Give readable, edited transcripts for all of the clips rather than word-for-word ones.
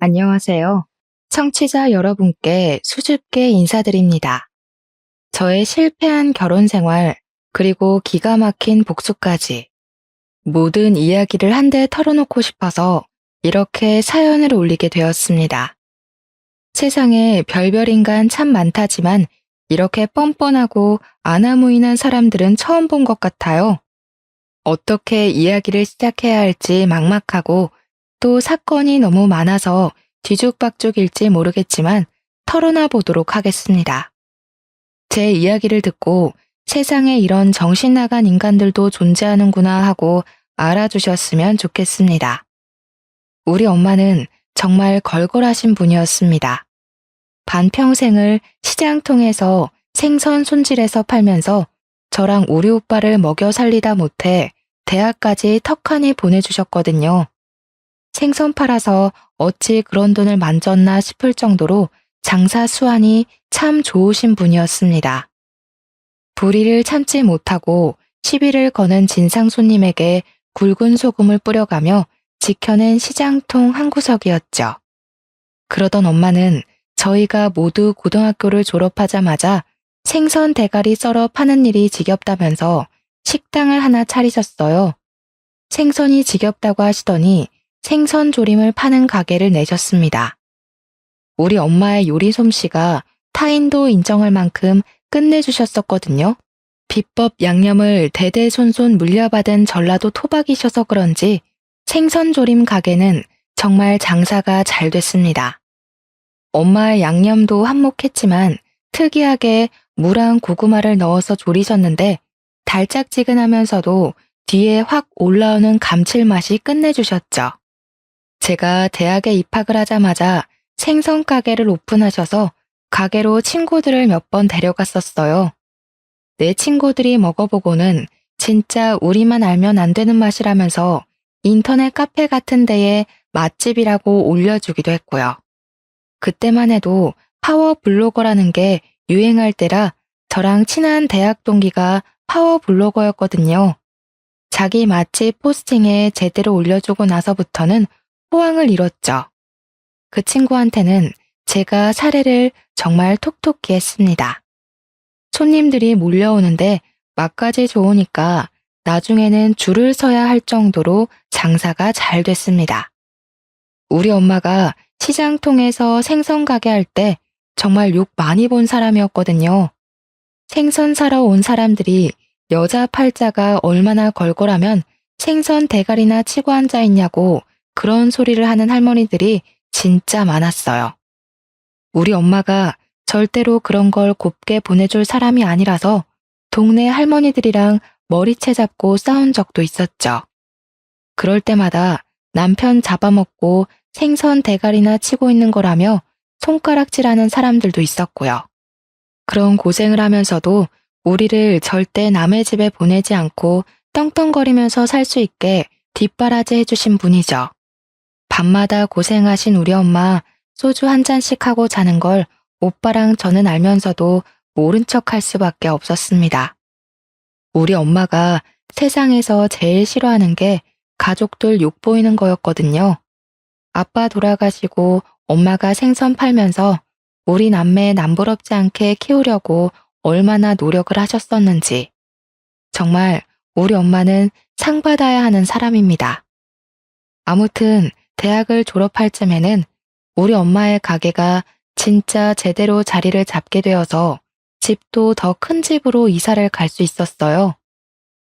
안녕하세요. 청취자 여러분께 수줍게 인사드립니다. 저의 실패한 결혼 생활, 그리고 기가 막힌 복수까지 모든 이야기를 한데 털어놓고 싶어서 이렇게 사연을 올리게 되었습니다. 세상에 별별 인간 참 많다지만 이렇게 뻔뻔하고 아나무인한 사람들은 처음 본 것 같아요. 어떻게 이야기를 시작해야 할지 막막하고 또 사건이 너무 많아서 뒤죽박죽일지 모르겠지만 털어놔 보도록 하겠습니다. 제 이야기를 듣고 세상에 이런 정신 나간 인간들도 존재하는구나 하고 알아주셨으면 좋겠습니다. 우리 엄마는 정말 걸걸하신 분이었습니다. 반평생을 시장통에서 생선 손질해서 팔면서 저랑 우리 오빠를 먹여 살리다 못해 대학까지 턱하니 보내주셨거든요. 생선 팔아서 어찌 그런 돈을 만졌나 싶을 정도로 장사 수완이 참 좋으신 분이었습니다. 불의를 참지 못하고 시비를 거는 진상 손님에게 굵은 소금을 뿌려가며 지켜낸 시장통 한 구석이었죠. 그러던 엄마는 저희가 모두 고등학교를 졸업하자마자 생선 대가리 썰어 파는 일이 지겹다면서 식당을 하나 차리셨어요. 생선이 지겹다고 하시더니 생선 조림을 파는 가게를 내셨습니다. 우리 엄마의 요리 솜씨가 타인도 인정할 만큼 끝내주셨었거든요. 비법 양념을 대대손손 물려받은 전라도 토박이셔서 그런지 생선 조림 가게는 정말 장사가 잘 됐습니다. 엄마의 양념도 한몫했지만 특이하게 무랑 고구마를 넣어서 조리셨는데 달짝지근하면서도 뒤에 확 올라오는 감칠맛이 끝내주셨죠. 제가 대학에 입학을 하자마자 생선 가게를 오픈하셔서 가게로 친구들을 몇 번 데려갔었어요. 내 친구들이 먹어보고는 진짜 우리만 알면 안 되는 맛이라면서 인터넷 카페 같은 데에 맛집이라고 올려주기도 했고요. 그때만 해도 파워 블로거라는 게 유행할 때라 저랑 친한 대학 동기가 파워 블로거였거든요. 자기 맛집 포스팅에 제대로 올려주고 나서부터는 호황을 이뤘죠. 그 친구한테는 제가 사례를 정말 톡톡히 했습니다. 손님들이 몰려오는데 맛까지 좋으니까 나중에는 줄을 서야 할 정도로 장사가 잘 됐습니다. 우리 엄마가 시장통에서 생선 가게 할 때 정말 욕 많이 본 사람이었거든요. 생선 사러 온 사람들이 여자 팔자가 얼마나 걸걸하면 생선 대가리나 치고 앉아 있냐고 그런 소리를 하는 할머니들이 진짜 많았어요. 우리 엄마가 절대로 그런 걸 곱게 보내줄 사람이 아니라서 동네 할머니들이랑 머리채 잡고 싸운 적도 있었죠. 그럴 때마다 남편 잡아먹고 생선 대가리나 치고 있는 거라며 손가락질하는 사람들도 있었고요. 그런 고생을 하면서도 우리를 절대 남의 집에 보내지 않고 떵떵거리면서 살 수 있게 뒷바라지 해주신 분이죠. 밤마다 고생하신 우리 엄마 소주 한 잔씩 하고 자는 걸 오빠랑 저는 알면서도 모른 척 할 수밖에 없었습니다. 우리 엄마가 세상에서 제일 싫어하는 게 가족들 욕 보이는 거였거든요. 아빠 돌아가시고 엄마가 생선 팔면서 우리 남매 남부럽지 않게 키우려고 얼마나 노력을 하셨었는지. 정말 우리 엄마는 상 받아야 하는 사람입니다. 아무튼 대학을 졸업할 쯤에는 우리 엄마의 가게가 진짜 제대로 자리를 잡게 되어서 집도 더 큰 집으로 이사를 갈 수 있었어요.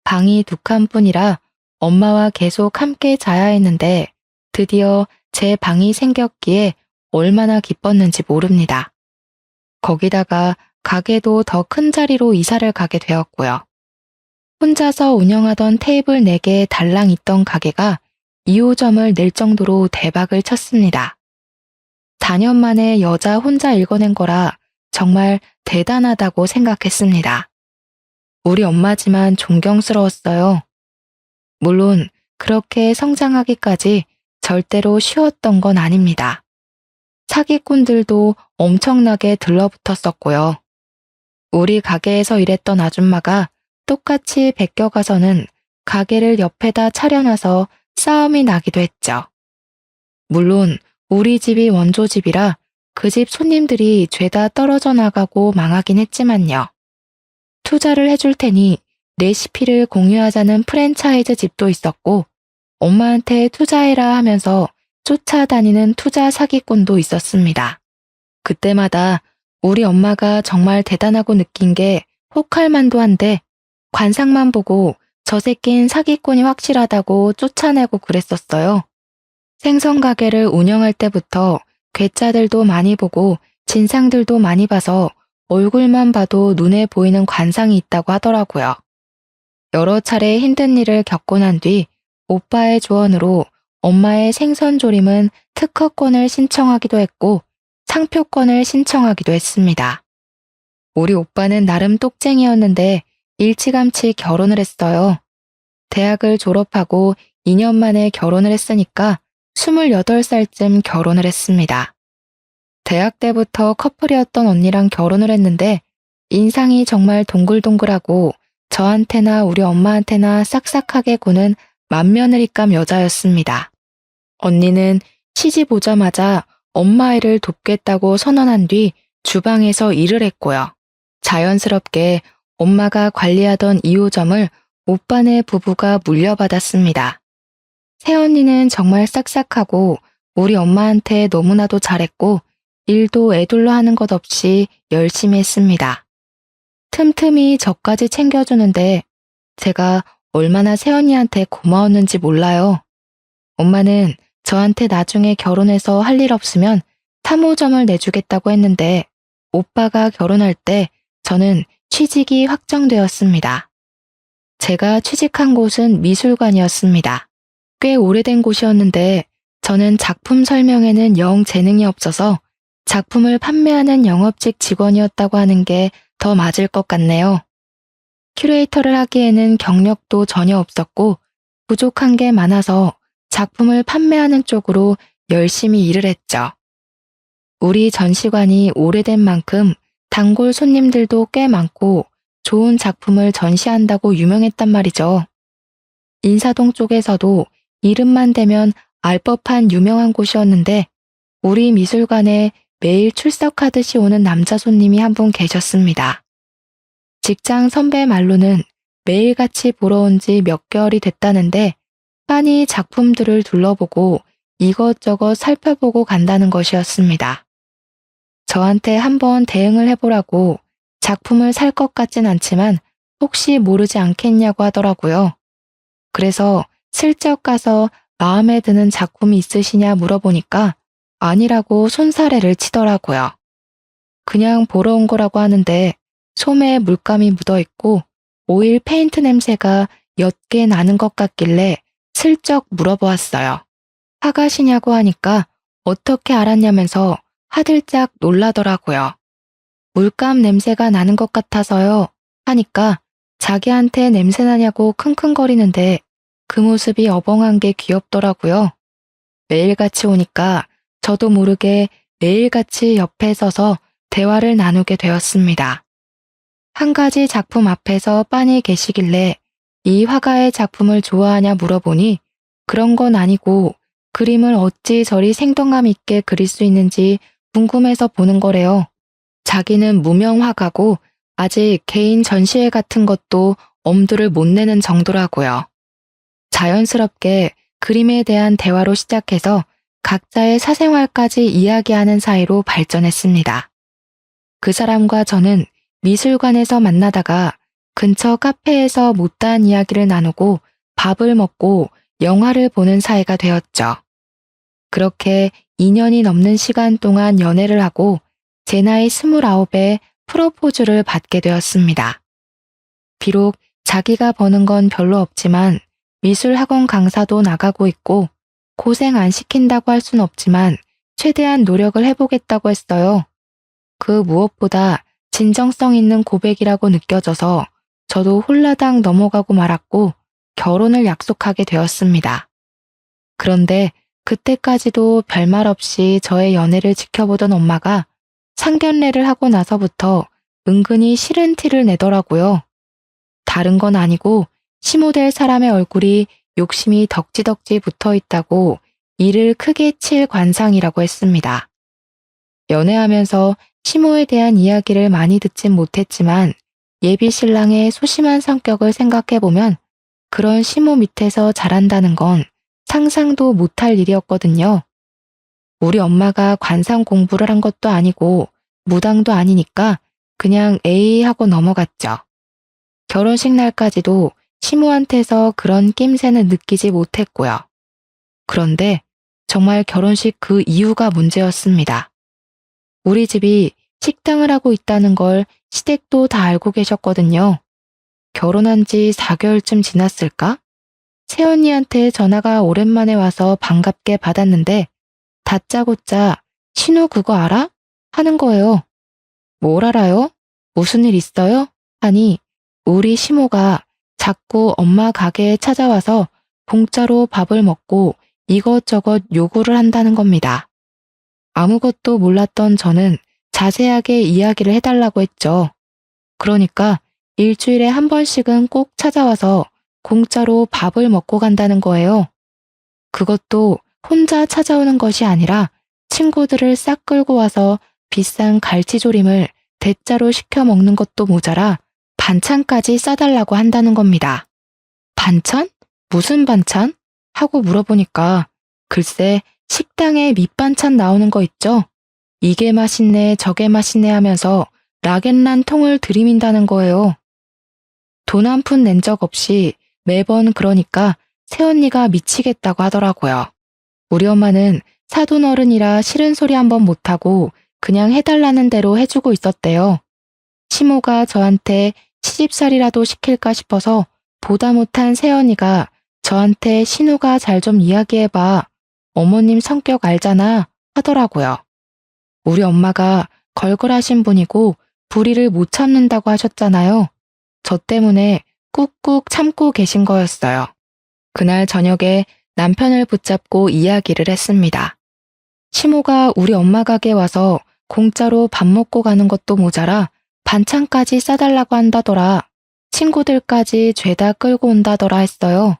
방이 2칸뿐이라 엄마와 계속 함께 자야 했는데 드디어 제 방이 생겼기에 얼마나 기뻤는지 모릅니다. 거기다가 가게도 더 큰 자리로 이사를 가게 되었고요. 혼자서 운영하던 테이블 4개 달랑 있던 가게가 2호점을 낼 정도로 대박을 쳤습니다. 4년 만에 여자 혼자 읽어낸 거라 정말 대단하다고 생각했습니다. 우리 엄마지만 존경스러웠어요. 물론 그렇게 성장하기까지 절대로 쉬웠던 건 아닙니다. 사기꾼들도 엄청나게 들러붙었었고요. 우리 가게에서 일했던 아줌마가 똑같이 베껴가서는 가게를 옆에다 차려놔서 싸움이 나기도 했죠. 물론 우리 집이 원조집이라 그 집 손님들이 죄다 떨어져 나가고 망하긴 했지만요. 투자를 해줄 테니 레시피를 공유하자는 프랜차이즈 집도 있었고, 엄마한테 투자해라 하면서 쫓아다니는 투자 사기꾼도 있었습니다. 그때마다 우리 엄마가 정말 대단하고 느낀 게 혹할만도 한데, 관상만 보고 저 새낀 사기꾼이 확실하다고 쫓아내고 그랬었어요. 생선 가게를 운영할 때부터 괴짜들도 많이 보고 진상들도 많이 봐서 얼굴만 봐도 눈에 보이는 관상이 있다고 하더라고요. 여러 차례 힘든 일을 겪고 난 뒤 오빠의 조언으로 엄마의 생선 조림은 특허권을 신청하기도 했고 상표권을 신청하기도 했습니다. 우리 오빠는 나름 똑쟁이였는데 일찌감치 결혼을 했어요. 대학을 졸업하고 2년 만에 결혼을 했으니까 28살쯤 결혼을 했습니다. 대학 때부터 커플이었던 언니랑 결혼을 했는데 인상이 정말 동글동글하고 저한테나 우리 엄마한테나 싹싹하게 구는 맏며느리감 여자였습니다. 언니는 시집 오자마자 엄마 일을 돕겠다고 선언한 뒤 주방에서 일을 했고요. 자연스럽게 엄마가 관리하던 2호점을 오빠네 부부가 물려받았습니다. 새언니는 정말 싹싹하고 우리 엄마한테 너무나도 잘했고 일도 애둘러 하는 것 없이 열심히 했습니다. 틈틈이 저까지 챙겨주는데 제가 얼마나 새언니한테 고마웠는지 몰라요. 엄마는 저한테 나중에 결혼해서 할 일 없으면 3호점을 내주겠다고 했는데 오빠가 결혼할 때 저는 취직이 확정되었습니다. 제가 취직한 곳은 미술관이었습니다. 꽤 오래된 곳이었는데 저는 작품 설명에는 영 재능이 없어서 작품을 판매하는 영업직 직원이었다고 하는 게 더 맞을 것 같네요. 큐레이터를 하기에는 경력도 전혀 없었고 부족한 게 많아서 작품을 판매하는 쪽으로 열심히 일을 했죠. 우리 전시관이 오래된 만큼 단골 손님들도 꽤 많고 좋은 작품을 전시한다고 유명했단 말이죠. 인사동 쪽에서도 이름만 대면 알 법한 유명한 곳이었는데 우리 미술관에 매일 출석하듯이 오는 남자 손님이 한 분 계셨습니다. 직장 선배 말로는 매일같이 보러 온 지 몇 개월이 됐다는데 빤히 작품들을 둘러보고 이것저것 살펴보고 간다는 것이었습니다. 저한테 한번 대응을 해보라고 작품을 살 것 같진 않지만 혹시 모르지 않겠냐고 하더라고요. 그래서 슬쩍 가서 마음에 드는 작품이 있으시냐 물어보니까 아니라고 손사래를 치더라고요. 그냥 보러 온 거라고 하는데 솜에 물감이 묻어있고 오일 페인트 냄새가 옅게 나는 것 같길래 슬쩍 물어보았어요. 화가시냐고 하니까 어떻게 알았냐면서 하들짝 놀라더라고요. 물감 냄새가 나는 것 같아서요 하니까 자기한테 냄새 나냐고 킁킁거리는데 그 모습이 어벙한 게 귀엽더라고요. 매일같이 오니까 저도 모르게 매일같이 옆에 서서 대화를 나누게 되었습니다. 한 가지 작품 앞에서 빤히 계시길래 이 화가의 작품을 좋아하냐 물어보니 그런 건 아니고 그림을 어찌 저리 생동감 있게 그릴 수 있는지 궁금해서 보는 거래요. 자기는 무명 화가고 아직 개인 전시회 같은 것도 엄두를 못 내는 정도라고요. 자연스럽게 그림에 대한 대화로 시작해서 각자의 사생활까지 이야기하는 사이로 발전했습니다. 그 사람과 저는 미술관에서 만나다가 근처 카페에서 못다한 이야기를 나누고 밥을 먹고 영화를 보는 사이가 되었죠. 그렇게 2년이 넘는 시간 동안 연애를 하고 제 나이 29에 프로포즈를 받게 되었습니다. 비록 자기가 버는 건 별로 없지만 미술학원 강사도 나가고 있고 고생 안 시킨다고 할 순 없지만 최대한 노력을 해보겠다고 했어요. 그 무엇보다 진정성 있는 고백이라고 느껴져서 저도 홀라당 넘어가고 말았고 결혼을 약속하게 되었습니다. 그런데 그때까지도 별말 없이 저의 연애를 지켜보던 엄마가 상견례를 하고 나서부터 은근히 싫은 티를 내더라고요. 다른 건 아니고 시모될 사람의 얼굴이 욕심이 덕지덕지 붙어 있다고 이를 크게 칠 관상이라고 했습니다. 연애하면서 시모에 대한 이야기를 많이 듣진 못했지만 예비 신랑의 소심한 성격을 생각해보면 그런 시모 밑에서 자란다는 건 상상도 못할 일이었거든요. 우리 엄마가 관상 공부를 한 것도 아니고 무당도 아니니까 그냥 에이 하고 넘어갔죠. 결혼식 날까지도 시모한테서 그런 낌새는 느끼지 못했고요. 그런데 정말 결혼식 그 이유가 문제였습니다. 우리 집이 식당을 하고 있다는 걸 시댁도 다 알고 계셨거든요. 결혼한 지 4개월쯤 지났을까? 새언니한테 전화가 오랜만에 와서 반갑게 받았는데 다짜고짜 신우 그거 알아? 하는 거예요. 뭘 알아요? 무슨 일 있어요? 하니 우리 시모가 자꾸 엄마 가게에 찾아와서 공짜로 밥을 먹고 이것저것 요구를 한다는 겁니다. 아무것도 몰랐던 저는 자세하게 이야기를 해달라고 했죠. 그러니까 일주일에 한 번씩은 꼭 찾아와서 공짜로 밥을 먹고 간다는 거예요. 그것도 혼자 찾아오는 것이 아니라 친구들을 싹 끌고 와서 비싼 갈치조림을 대짜로 시켜 먹는 것도 모자라 반찬까지 싸달라고 한다는 겁니다. 반찬? 무슨 반찬? 하고 물어보니까 글쎄 식당에 밑반찬 나오는 거 있죠? 이게 맛있네 저게 맛있네 하면서 락앤란 통을 들이민다는 거예요. 돈 한 푼 낸 적 없이 매번 그러니까 새언니가 미치겠다고 하더라고요. 우리 엄마는 사돈어른이라 싫은 소리 한번 못하고 그냥 해달라는 대로 해주고 있었대요. 시모가 저한테 시집살이라도 시킬까 싶어서 보다 못한 새언니가 저한테 신우가 잘 좀 이야기해봐. 어머님 성격 알잖아 하더라고요. 우리 엄마가 걸걸하신 분이고 불의를 못 참는다고 하셨잖아요. 저 때문에 꾹꾹 참고 계신 거였어요. 그날 저녁에 남편을 붙잡고 이야기를 했습니다. 시모가 우리 엄마 가게 와서 공짜로 밥 먹고 가는 것도 모자라 반찬까지 싸달라고 한다더라. 친구들까지 죄다 끌고 온다더라 했어요.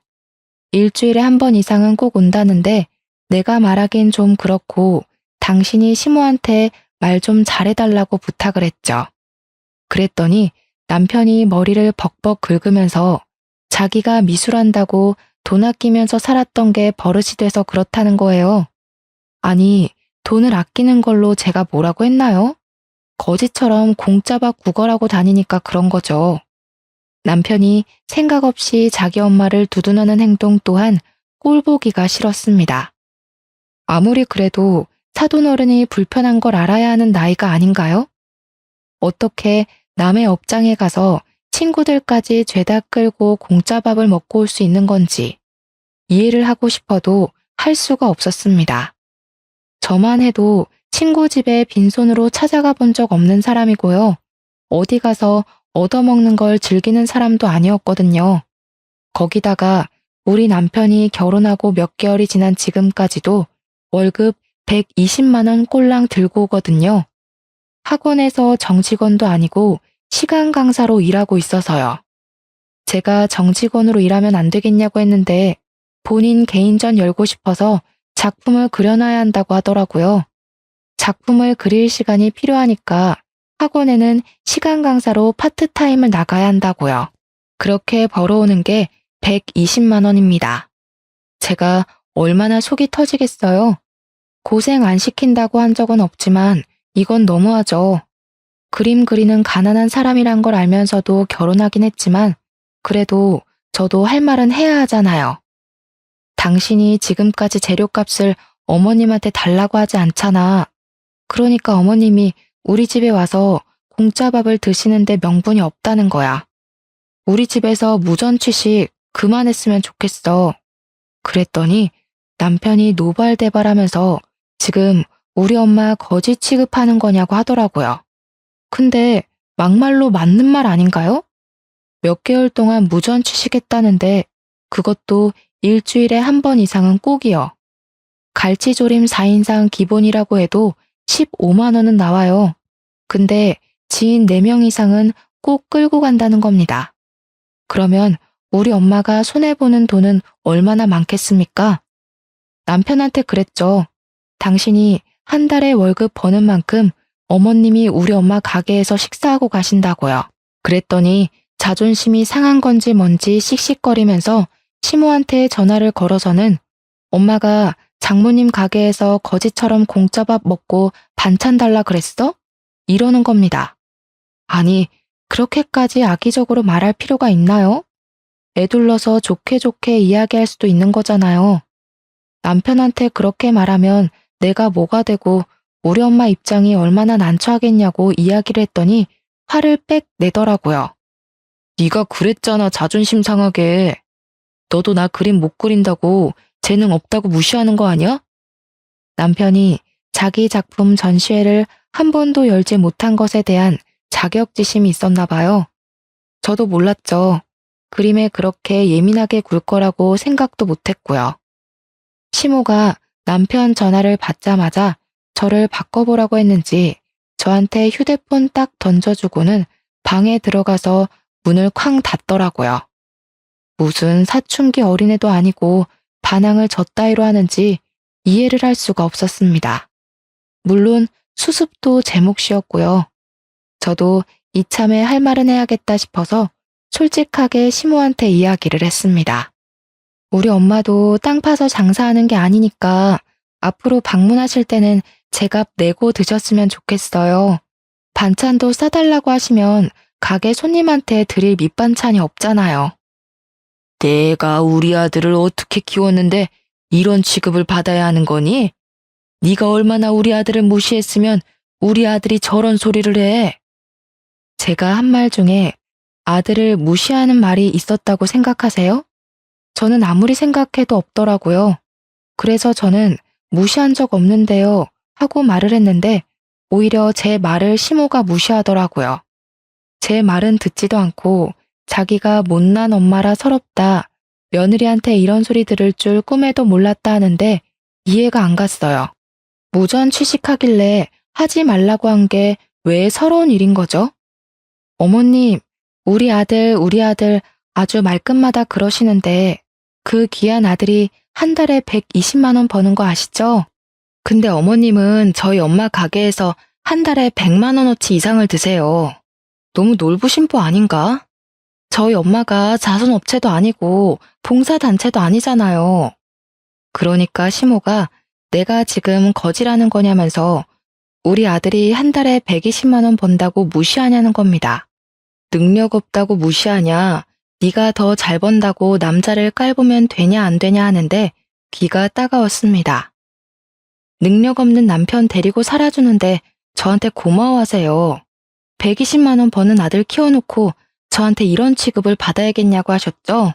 일주일에 한 번 이상은 꼭 온다는데 내가 말하긴 좀 그렇고 당신이 시모한테 말 좀 잘해달라고 부탁을 했죠. 그랬더니 남편이 머리를 벅벅 긁으면서 자기가 미술한다고 돈 아끼면서 살았던 게 버릇이 돼서 그렇다는 거예요. 아니, 돈을 아끼는 걸로 제가 뭐라고 했나요? 거지처럼 공짜밥 구걸하고 다니니까 그런 거죠. 남편이 생각 없이 자기 엄마를 두둔하는 행동 또한 꼴보기가 싫었습니다. 아무리 그래도 사돈어른이 불편한 걸 알아야 하는 나이가 아닌가요? 어떻게 남의 업장에 가서 친구들까지 죄다 끌고 공짜밥을 먹고 올 수 있는 건지 이해를 하고 싶어도 할 수가 없었습니다. 저만 해도 친구 집에 빈손으로 찾아가 본 적 없는 사람이고요. 어디 가서 얻어먹는 걸 즐기는 사람도 아니었거든요. 거기다가 우리 남편이 결혼하고 몇 개월이 지난 지금까지도 월급 120만 원 꼴랑 들고 오거든요. 학원에서 정직원도 아니고 시간 강사로 일하고 있어서요. 제가 정직원으로 일하면 안 되겠냐고 했는데 본인 개인전 열고 싶어서 작품을 그려놔야 한다고 하더라고요. 작품을 그릴 시간이 필요하니까 학원에는 시간 강사로 파트타임을 나가야 한다고요. 그렇게 벌어오는 게 120만 원입니다. 제가 얼마나 속이 터지겠어요. 고생 안 시킨다고 한 적은 없지만 이건 너무하죠. 그림 그리는 가난한 사람이란 걸 알면서도 결혼하긴 했지만 그래도 저도 할 말은 해야 하잖아요. 당신이 지금까지 재료값을 어머님한테 달라고 하지 않잖아. 그러니까 어머님이 우리 집에 와서 공짜밥을 드시는데 명분이 없다는 거야. 우리 집에서 무전취식 그만했으면 좋겠어. 그랬더니 남편이 노발대발하면서 지금 우리 엄마 거지 취급하는 거냐고 하더라고요. 근데 막말로 맞는 말 아닌가요? 몇 개월 동안 무전취식했다는데 그것도 일주일에 한 번 이상은 꼭이요. 갈치조림 4인상 기본이라고 해도 15만 원은 나와요. 근데 지인 4명 이상은 꼭 끌고 간다는 겁니다. 그러면 우리 엄마가 손해보는 돈은 얼마나 많겠습니까? 남편한테 그랬죠. 당신이 한 달에 월급 버는 만큼 어머님이 우리 엄마 가게에서 식사하고 가신다고요. 그랬더니 자존심이 상한 건지 뭔지 씩씩거리면서 시모한테 전화를 걸어서는 엄마가 장모님 가게에서 거지처럼 공짜밥 먹고 반찬 달라 그랬어? 이러는 겁니다. 아니, 그렇게까지 악의적으로 말할 필요가 있나요? 애둘러서 좋게 좋게 이야기할 수도 있는 거잖아요. 남편한테 그렇게 말하면 내가 뭐가 되고 우리 엄마 입장이 얼마나 난처하겠냐고 이야기를 했더니 화를 빽 내더라고요. 네가 그랬잖아, 자존심 상하게. 너도 나 그림 못 그린다고 재능 없다고 무시하는 거 아니야? 남편이 자기 작품 전시회를 한 번도 열지 못한 것에 대한 자격지심이 있었나 봐요. 저도 몰랐죠. 그림에 그렇게 예민하게 굴 거라고 생각도 못했고요. 시모가 남편 전화를 받자마자 저를 바꿔보라고 했는지 저한테 휴대폰 딱 던져주고는 방에 들어가서 문을 쾅 닫더라고요. 무슨 사춘기 어린애도 아니고 반항을 저 따위로 하는지 이해를 할 수가 없었습니다. 물론 수습도 제 몫이었고요. 저도 이참에 할 말은 해야겠다 싶어서 솔직하게 시모한테 이야기를 했습니다. 우리 엄마도 땅 파서 장사하는 게 아니니까 앞으로 방문하실 때는 제값 내고 드셨으면 좋겠어요. 반찬도 싸달라고 하시면 가게 손님한테 드릴 밑반찬이 없잖아요. 내가 우리 아들을 어떻게 키웠는데 이런 취급을 받아야 하는 거니? 네가 얼마나 우리 아들을 무시했으면 우리 아들이 저런 소리를 해. 제가 한 말 중에 아들을 무시하는 말이 있었다고 생각하세요? 저는 아무리 생각해도 없더라고요. 그래서 저는 무시한 적 없는데요 하고 말을 했는데 오히려 제 말을 시모가 무시하더라고요. 제 말은 듣지도 않고 자기가 못난 엄마라 서럽다, 며느리한테 이런 소리 들을 줄 꿈에도 몰랐다 하는데 이해가 안 갔어요. 무전 취식하길래 하지 말라고 한 게 왜 서러운 일인 거죠? 어머님, 우리 아들 아주 말끝마다 그러시는데 그 귀한 아들이 한 달에 120만 원 버는 거 아시죠? 근데 어머님은 저희 엄마 가게에서 한 달에 100만 원어치 이상을 드세요. 너무 놀부심보 아닌가? 저희 엄마가 자선업체도 아니고 봉사단체도 아니잖아요. 그러니까 시모가 내가 지금 거지라는 거냐면서 우리 아들이 한 달에 120만 원 번다고 무시하냐는 겁니다. 능력 없다고 무시하냐, 네가 더 잘 번다고 남자를 깔보면 되냐 안 되냐 하는데 귀가 따가웠습니다. 능력 없는 남편 데리고 살아주는데 저한테 고마워하세요. 120만 원 버는 아들 키워놓고 저한테 이런 취급을 받아야겠냐고 하셨죠?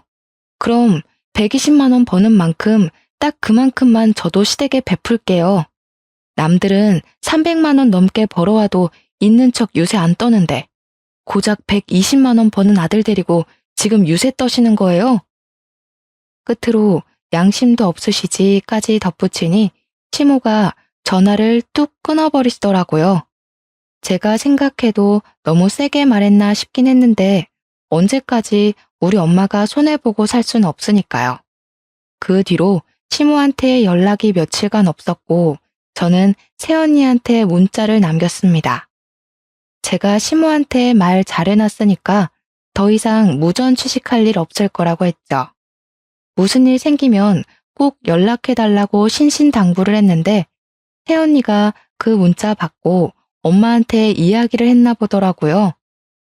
그럼 120만 원 버는 만큼 딱 그만큼만 저도 시댁에 베풀게요. 남들은 300만 원 넘게 벌어와도 있는 척 유세 안 떠는데 고작 120만 원 버는 아들 데리고 지금 유세 떠시는 거예요? 끝으로 양심도 없으시지까지 덧붙이니 시모가 전화를 뚝 끊어버리시더라고요. 제가 생각해도 너무 세게 말했나 싶긴 했는데 언제까지 우리 엄마가 손해보고 살 수는 없으니까요. 그 뒤로 시모한테 연락이 며칠간 없었고 저는 새언니한테 문자를 남겼습니다. 제가 시모한테 말 잘해놨으니까 더 이상 무전 취식할 일 없을 거라고 했죠. 무슨 일 생기면 꼭 연락해달라고 신신당부를 했는데 새언니가 그 문자 받고 엄마한테 이야기를 했나 보더라고요.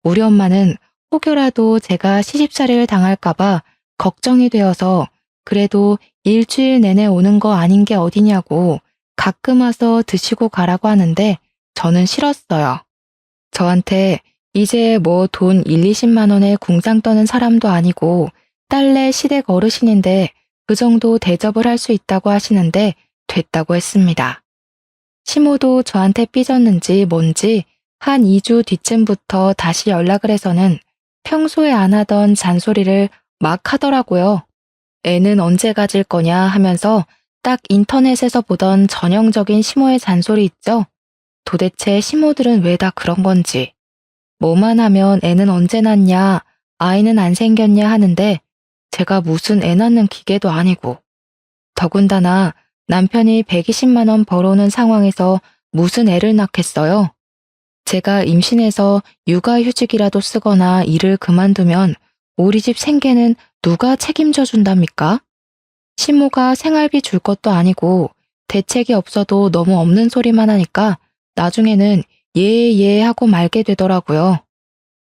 우리 엄마는 혹여라도 제가 시집살이를 당할까봐 걱정이 되어서 그래도 일주일 내내 오는 거 아닌 게 어디냐고 가끔 와서 드시고 가라고 하는데 저는 싫었어요. 저한테 이제 뭐 돈 1, 20만 원에 궁상 떠는 사람도 아니고 딸내 시댁 어르신인데 그 정도 대접을 할 수 있다고 하시는데 됐다고 했습니다. 시모도 저한테 삐졌는지 뭔지 한 2주 뒤쯤부터 다시 연락을 해서는 평소에 안 하던 잔소리를 막 하더라고요. 애는 언제 가질 거냐 하면서 딱 인터넷에서 보던 전형적인 시모의 잔소리 있죠? 도대체 시모들은 왜 다 그런 건지. 뭐만 하면 애는 언제 낳냐, 아이는 안 생겼냐 하는데 제가 무슨 애 낳는 기계도 아니고. 더군다나 남편이 120만 원 벌어오는 상황에서 무슨 애를 낳겠어요? 제가 임신해서 육아휴직이라도 쓰거나 일을 그만두면 우리 집 생계는 누가 책임져 준답니까? 시모가 생활비 줄 것도 아니고 대책이 없어도 너무 없는 소리만 하니까 나중에는 예 하고 말게 되더라고요.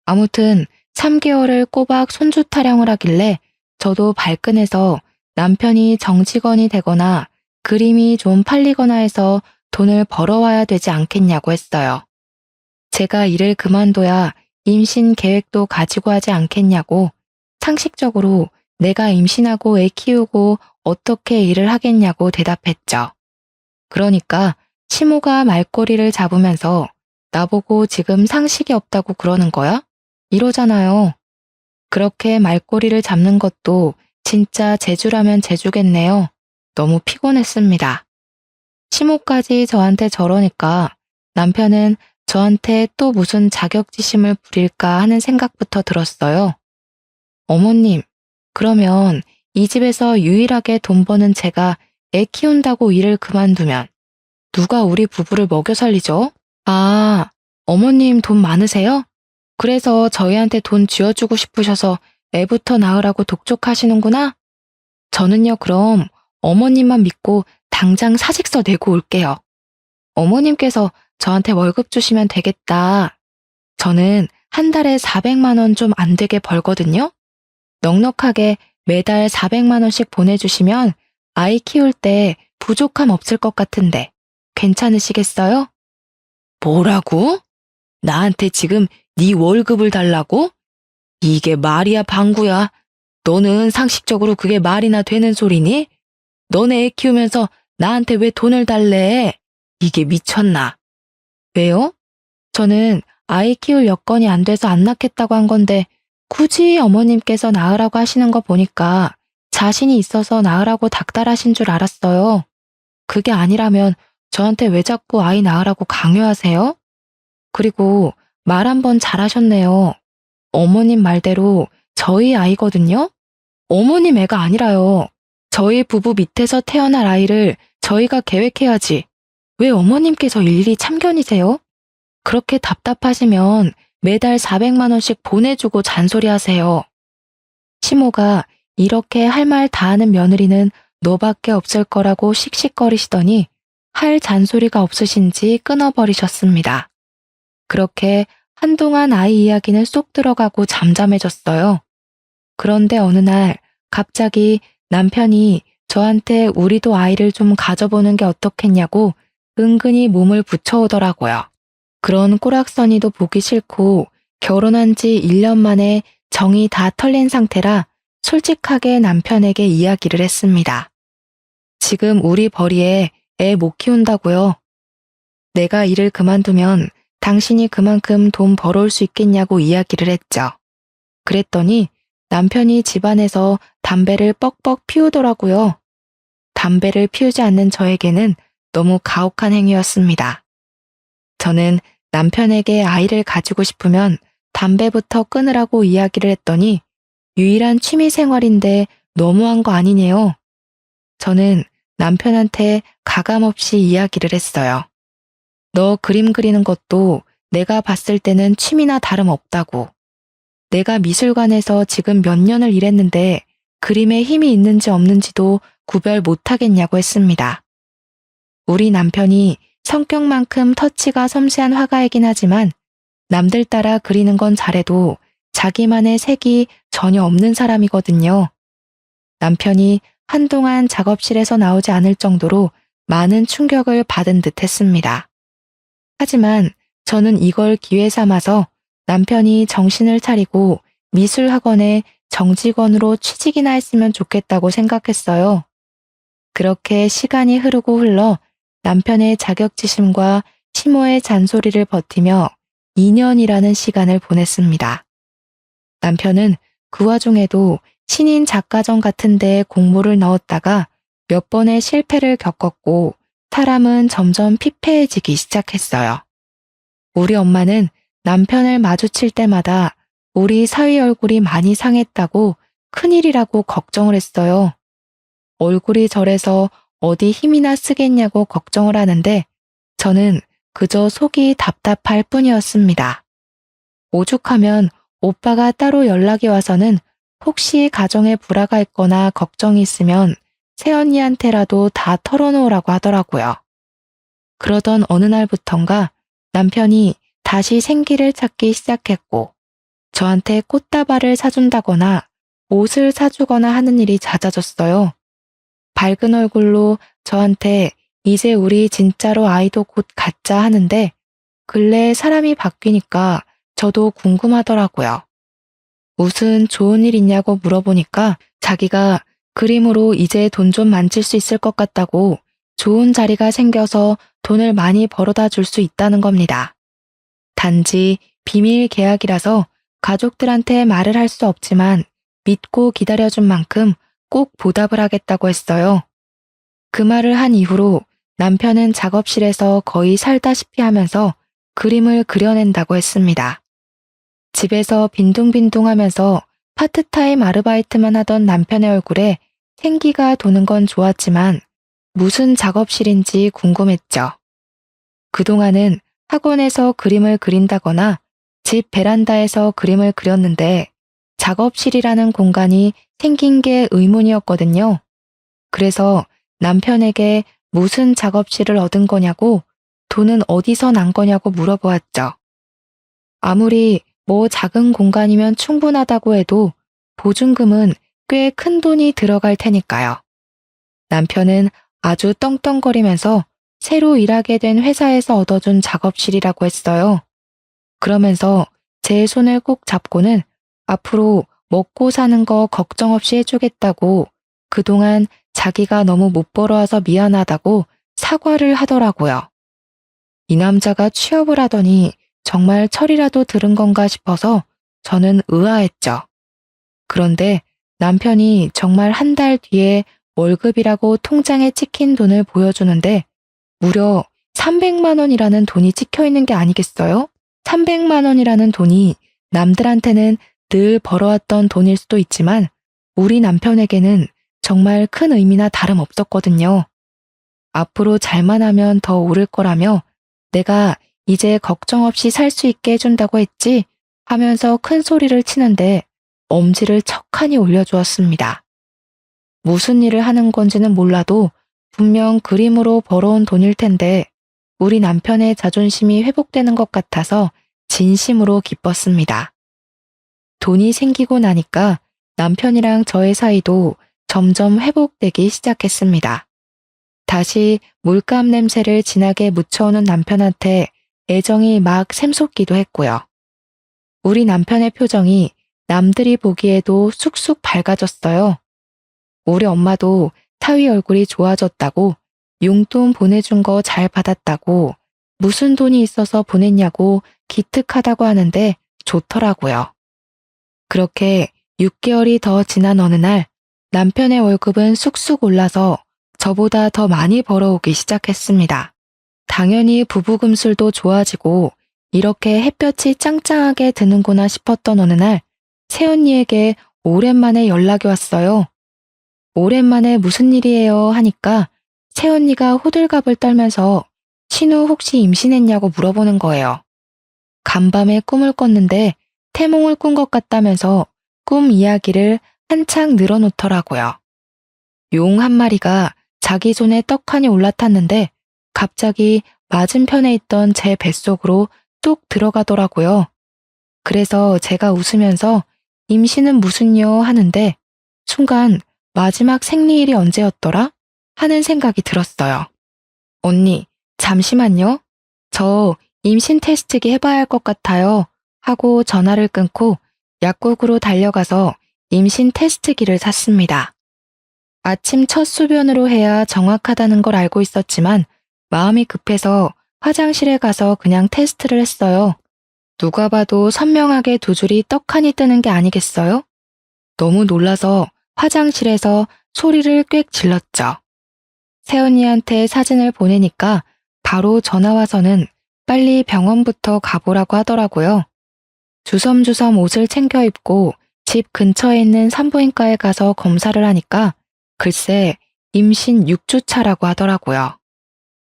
아무튼 3개월을 꼬박 손주 타령을 하길래 저도 발끈해서 남편이 정직원이 되거나 그림이 좀 팔리거나 해서 돈을 벌어와야 되지 않겠냐고 했어요. 제가 일을 그만둬야 임신 계획도 가지고 하지 않겠냐고, 상식적으로 내가 임신하고 애 키우고 어떻게 일을 하겠냐고 대답했죠. 그러니까 시모가 말꼬리를 잡으면서 나보고 지금 상식이 없다고 그러는 거야? 이러잖아요. 그렇게 말꼬리를 잡는 것도 진짜 재주라면 재주겠네요. 너무 피곤했습니다. 시모까지 저한테 저러니까 남편은 저한테 또 무슨 자격지심을 부릴까 하는 생각부터 들었어요. 어머님, 그러면 이 집에서 유일하게 돈 버는 제가 애 키운다고 일을 그만두면 누가 우리 부부를 먹여 살리죠? 아, 어머님 돈 많으세요? 그래서 저희한테 돈 쥐어주고 싶으셔서 애부터 낳으라고 독촉하시는구나? 저는요, 그럼 어머님만 믿고 당장 사직서 내고 올게요. 어머님께서 저한테 월급 주시면 되겠다. 저는 한 달에 400만 원 좀 안 되게 벌거든요. 넉넉하게 매달 400만 원씩 보내주시면 아이 키울 때 부족함 없을 것 같은데 괜찮으시겠어요? 뭐라고? 나한테 지금 네 월급을 달라고? 이게 말이야 방구야. 너는 상식적으로 그게 말이나 되는 소리니? 너네 애 키우면서 나한테 왜 돈을 달래? 이게 미쳤나? 왜요? 저는 아이 키울 여건이 안 돼서 안 낳겠다고 한 건데 굳이 어머님께서 낳으라고 하시는 거 보니까 자신이 있어서 낳으라고 닥달하신 줄 알았어요. 그게 아니라면 저한테 왜 자꾸 아이 낳으라고 강요하세요? 그리고 말 한 번 잘하셨네요. 어머님 말대로 저희 아이거든요? 어머님 애가 아니라요. 저희 부부 밑에서 태어날 아이를 저희가 계획해야지. 왜 어머님께서 일일이 참견이세요? 그렇게 답답하시면 매달 400만 원씩 보내주고 잔소리하세요. 시모가 이렇게 할 말 다 하는 며느리는 너밖에 없을 거라고 씩씩거리시더니 할 잔소리가 없으신지 끊어버리셨습니다. 그렇게 한동안 아이 이야기는 쏙 들어가고 잠잠해졌어요. 그런데 어느 날 갑자기 남편이 저한테 우리도 아이를 좀 가져보는 게 어떻겠냐고 은근히 몸을 붙여오더라고요. 그런 꼬락서니도 보기 싫고 결혼한 지 1년 만에 정이 다 털린 상태라 솔직하게 남편에게 이야기를 했습니다. 지금 우리 벌이에 애 못 키운다고요. 내가 일을 그만두면 당신이 그만큼 돈 벌어올 수 있겠냐고 이야기를 했죠. 그랬더니 남편이 집안에서 담배를 뻑뻑 피우더라고요. 담배를 피우지 않는 저에게는 너무 가혹한 행위였습니다. 저는 남편에게 아이를 가지고 싶으면 담배부터 끊으라고 이야기를 했더니 유일한 취미 생활인데 너무한 거 아니네요. 저는 남편한테 가감없이 이야기를 했어요. 너 그림 그리는 것도 내가 봤을 때는 취미나 다름없다고. 내가 미술관에서 지금 몇 년을 일했는데 그림에 힘이 있는지 없는지도 구별 못하겠냐고 했습니다. 우리 남편이 성격만큼 터치가 섬세한 화가이긴 하지만 남들 따라 그리는 건 잘해도 자기만의 색이 전혀 없는 사람이거든요. 남편이 한동안 작업실에서 나오지 않을 정도로 많은 충격을 받은 듯 했습니다. 하지만 저는 이걸 기회 삼아서 남편이 정신을 차리고 미술학원에 정직원으로 취직이나 했으면 좋겠다고 생각했어요. 그렇게 시간이 흐르고 흘러 남편의 자격지심과 시모의 잔소리를 버티며 2년이라는 시간을 보냈습니다. 남편은 그 와중에도 신인 작가정 같은 데에 공모를 넣었다가 몇 번의 실패를 겪었고 사람은 점점 피폐해지기 시작했어요. 우리 엄마는 남편을 마주칠 때마다 우리 사위 얼굴이 많이 상했다고 큰일이라고 걱정을 했어요. 얼굴이 저래서 어디 힘이나 쓰겠냐고 걱정을 하는데 저는 그저 속이 답답할 뿐이었습니다. 오죽하면 오빠가 따로 연락이 와서는 혹시 가정에 불화가 있거나 걱정이 있으면 새언니한테라도 다 털어놓으라고 하더라고요. 그러던 어느 날부턴가 남편이 다시 생기를 찾기 시작했고 저한테 꽃다발을 사준다거나 옷을 사주거나 하는 일이 잦아졌어요. 밝은 얼굴로 저한테 이제 우리 진짜로 아이도 곧 갖자 하는데 근래 사람이 바뀌니까 저도 궁금하더라고요. 무슨 좋은 일 있냐고 물어보니까 자기가 그림으로 이제 돈 좀 만질 수 있을 것 같다고 좋은 자리가 생겨서 돈을 많이 벌어다 줄 수 있다는 겁니다. 단지 비밀 계약이라서 가족들한테 말을 할 수 없지만 믿고 기다려준 만큼 꼭 보답을 하겠다고 했어요. 그 말을 한 이후로 남편은 작업실에서 거의 살다시피 하면서 그림을 그려낸다고 했습니다. 집에서 빈둥빈둥하면서 파트타임 아르바이트만 하던 남편의 얼굴에 생기가 도는 건 좋았지만 무슨 작업실인지 궁금했죠. 그동안은 학원에서 그림을 그린다거나 집 베란다에서 그림을 그렸는데 작업실이라는 공간이 생긴 게 의문이었거든요. 그래서 남편에게 무슨 작업실을 얻은 거냐고 돈은 어디서 난 거냐고 물어보았죠. 아무리 뭐 작은 공간이면 충분하다고 해도 보증금은 꽤 큰 돈이 들어갈 테니까요. 남편은 아주 떵떵거리면서 새로 일하게 된 회사에서 얻어준 작업실이라고 했어요. 그러면서 제 손을 꼭 잡고는 앞으로 먹고 사는 거 걱정 없이 해주겠다고 그동안 자기가 너무 못 벌어와서 미안하다고 사과를 하더라고요. 이 남자가 취업을 하더니 정말 철이라도 들은 건가 싶어서 저는 의아했죠. 그런데 남편이 정말 한 달 뒤에 월급이라고 통장에 찍힌 돈을 보여주는데 무려 300만 원이라는 돈이 찍혀 있는 게 아니겠어요? 300만 원이라는 돈이 남들한테는 늘 벌어왔던 돈일 수도 있지만 우리 남편에게는 정말 큰 의미나 다름없었거든요. 앞으로 잘만 하면 더 오를 거라며 내가 이제 걱정 없이 살 수 있게 해준다고 했지 하면서 큰 소리를 치는데 엄지를 척하니 올려주었습니다. 무슨 일을 하는 건지는 몰라도 분명 그림으로 벌어온 돈일 텐데 우리 남편의 자존심이 회복되는 것 같아서 진심으로 기뻤습니다. 돈이 생기고 나니까 남편이랑 저의 사이도 점점 회복되기 시작했습니다. 다시 물감 냄새를 진하게 묻혀오는 남편한테 애정이 막 샘솟기도 했고요. 우리 남편의 표정이 남들이 보기에도 쑥쑥 밝아졌어요. 우리 엄마도 타위 얼굴이 좋아졌다고 용돈 보내준 거 잘 받았다고 무슨 돈이 있어서 보냈냐고 기특하다고 하는데 좋더라고요. 그렇게 6개월이 더 지난 어느 날 남편의 월급은 쑥쑥 올라서 저보다 더 많이 벌어오기 시작했습니다. 당연히 부부금술도 좋아지고 이렇게 햇볕이 짱짱하게 드는구나 싶었던 어느 날 새언니에게 오랜만에 연락이 왔어요. 오랜만에 무슨 일이에요 하니까 새언니가 호들갑을 떨면서 신우 혹시 임신했냐고 물어보는 거예요. 간밤에 꿈을 꿨는데 태몽을 꾼 것 같다면서 꿈 이야기를 한창 늘어놓더라고요. 용 한 마리가 자기 손에 떡하니 올라탔는데 갑자기 맞은편에 있던 제 뱃속으로 뚝 들어가더라고요. 그래서 제가 웃으면서 임신은 무슨요 하는데 순간 마지막 생리일이 언제였더라? 하는 생각이 들었어요. 언니, 잠시만요. 저 임신 테스트기 해봐야 할 것 같아요. 하고 전화를 끊고 약국으로 달려가서 임신 테스트기를 샀습니다. 아침 첫 소변으로 해야 정확하다는 걸 알고 있었지만 마음이 급해서 화장실에 가서 그냥 테스트를 했어요. 누가 봐도 선명하게 두 줄이 떡하니 뜨는 게 아니겠어요? 너무 놀라서 화장실에서 소리를 꽥 질렀죠. 새언니한테 사진을 보내니까 바로 전화 와서는 빨리 병원부터 가보라고 하더라고요. 주섬주섬 옷을 챙겨 입고 집 근처에 있는 산부인과에 가서 검사를 하니까 글쎄 임신 6주 차라고 하더라고요.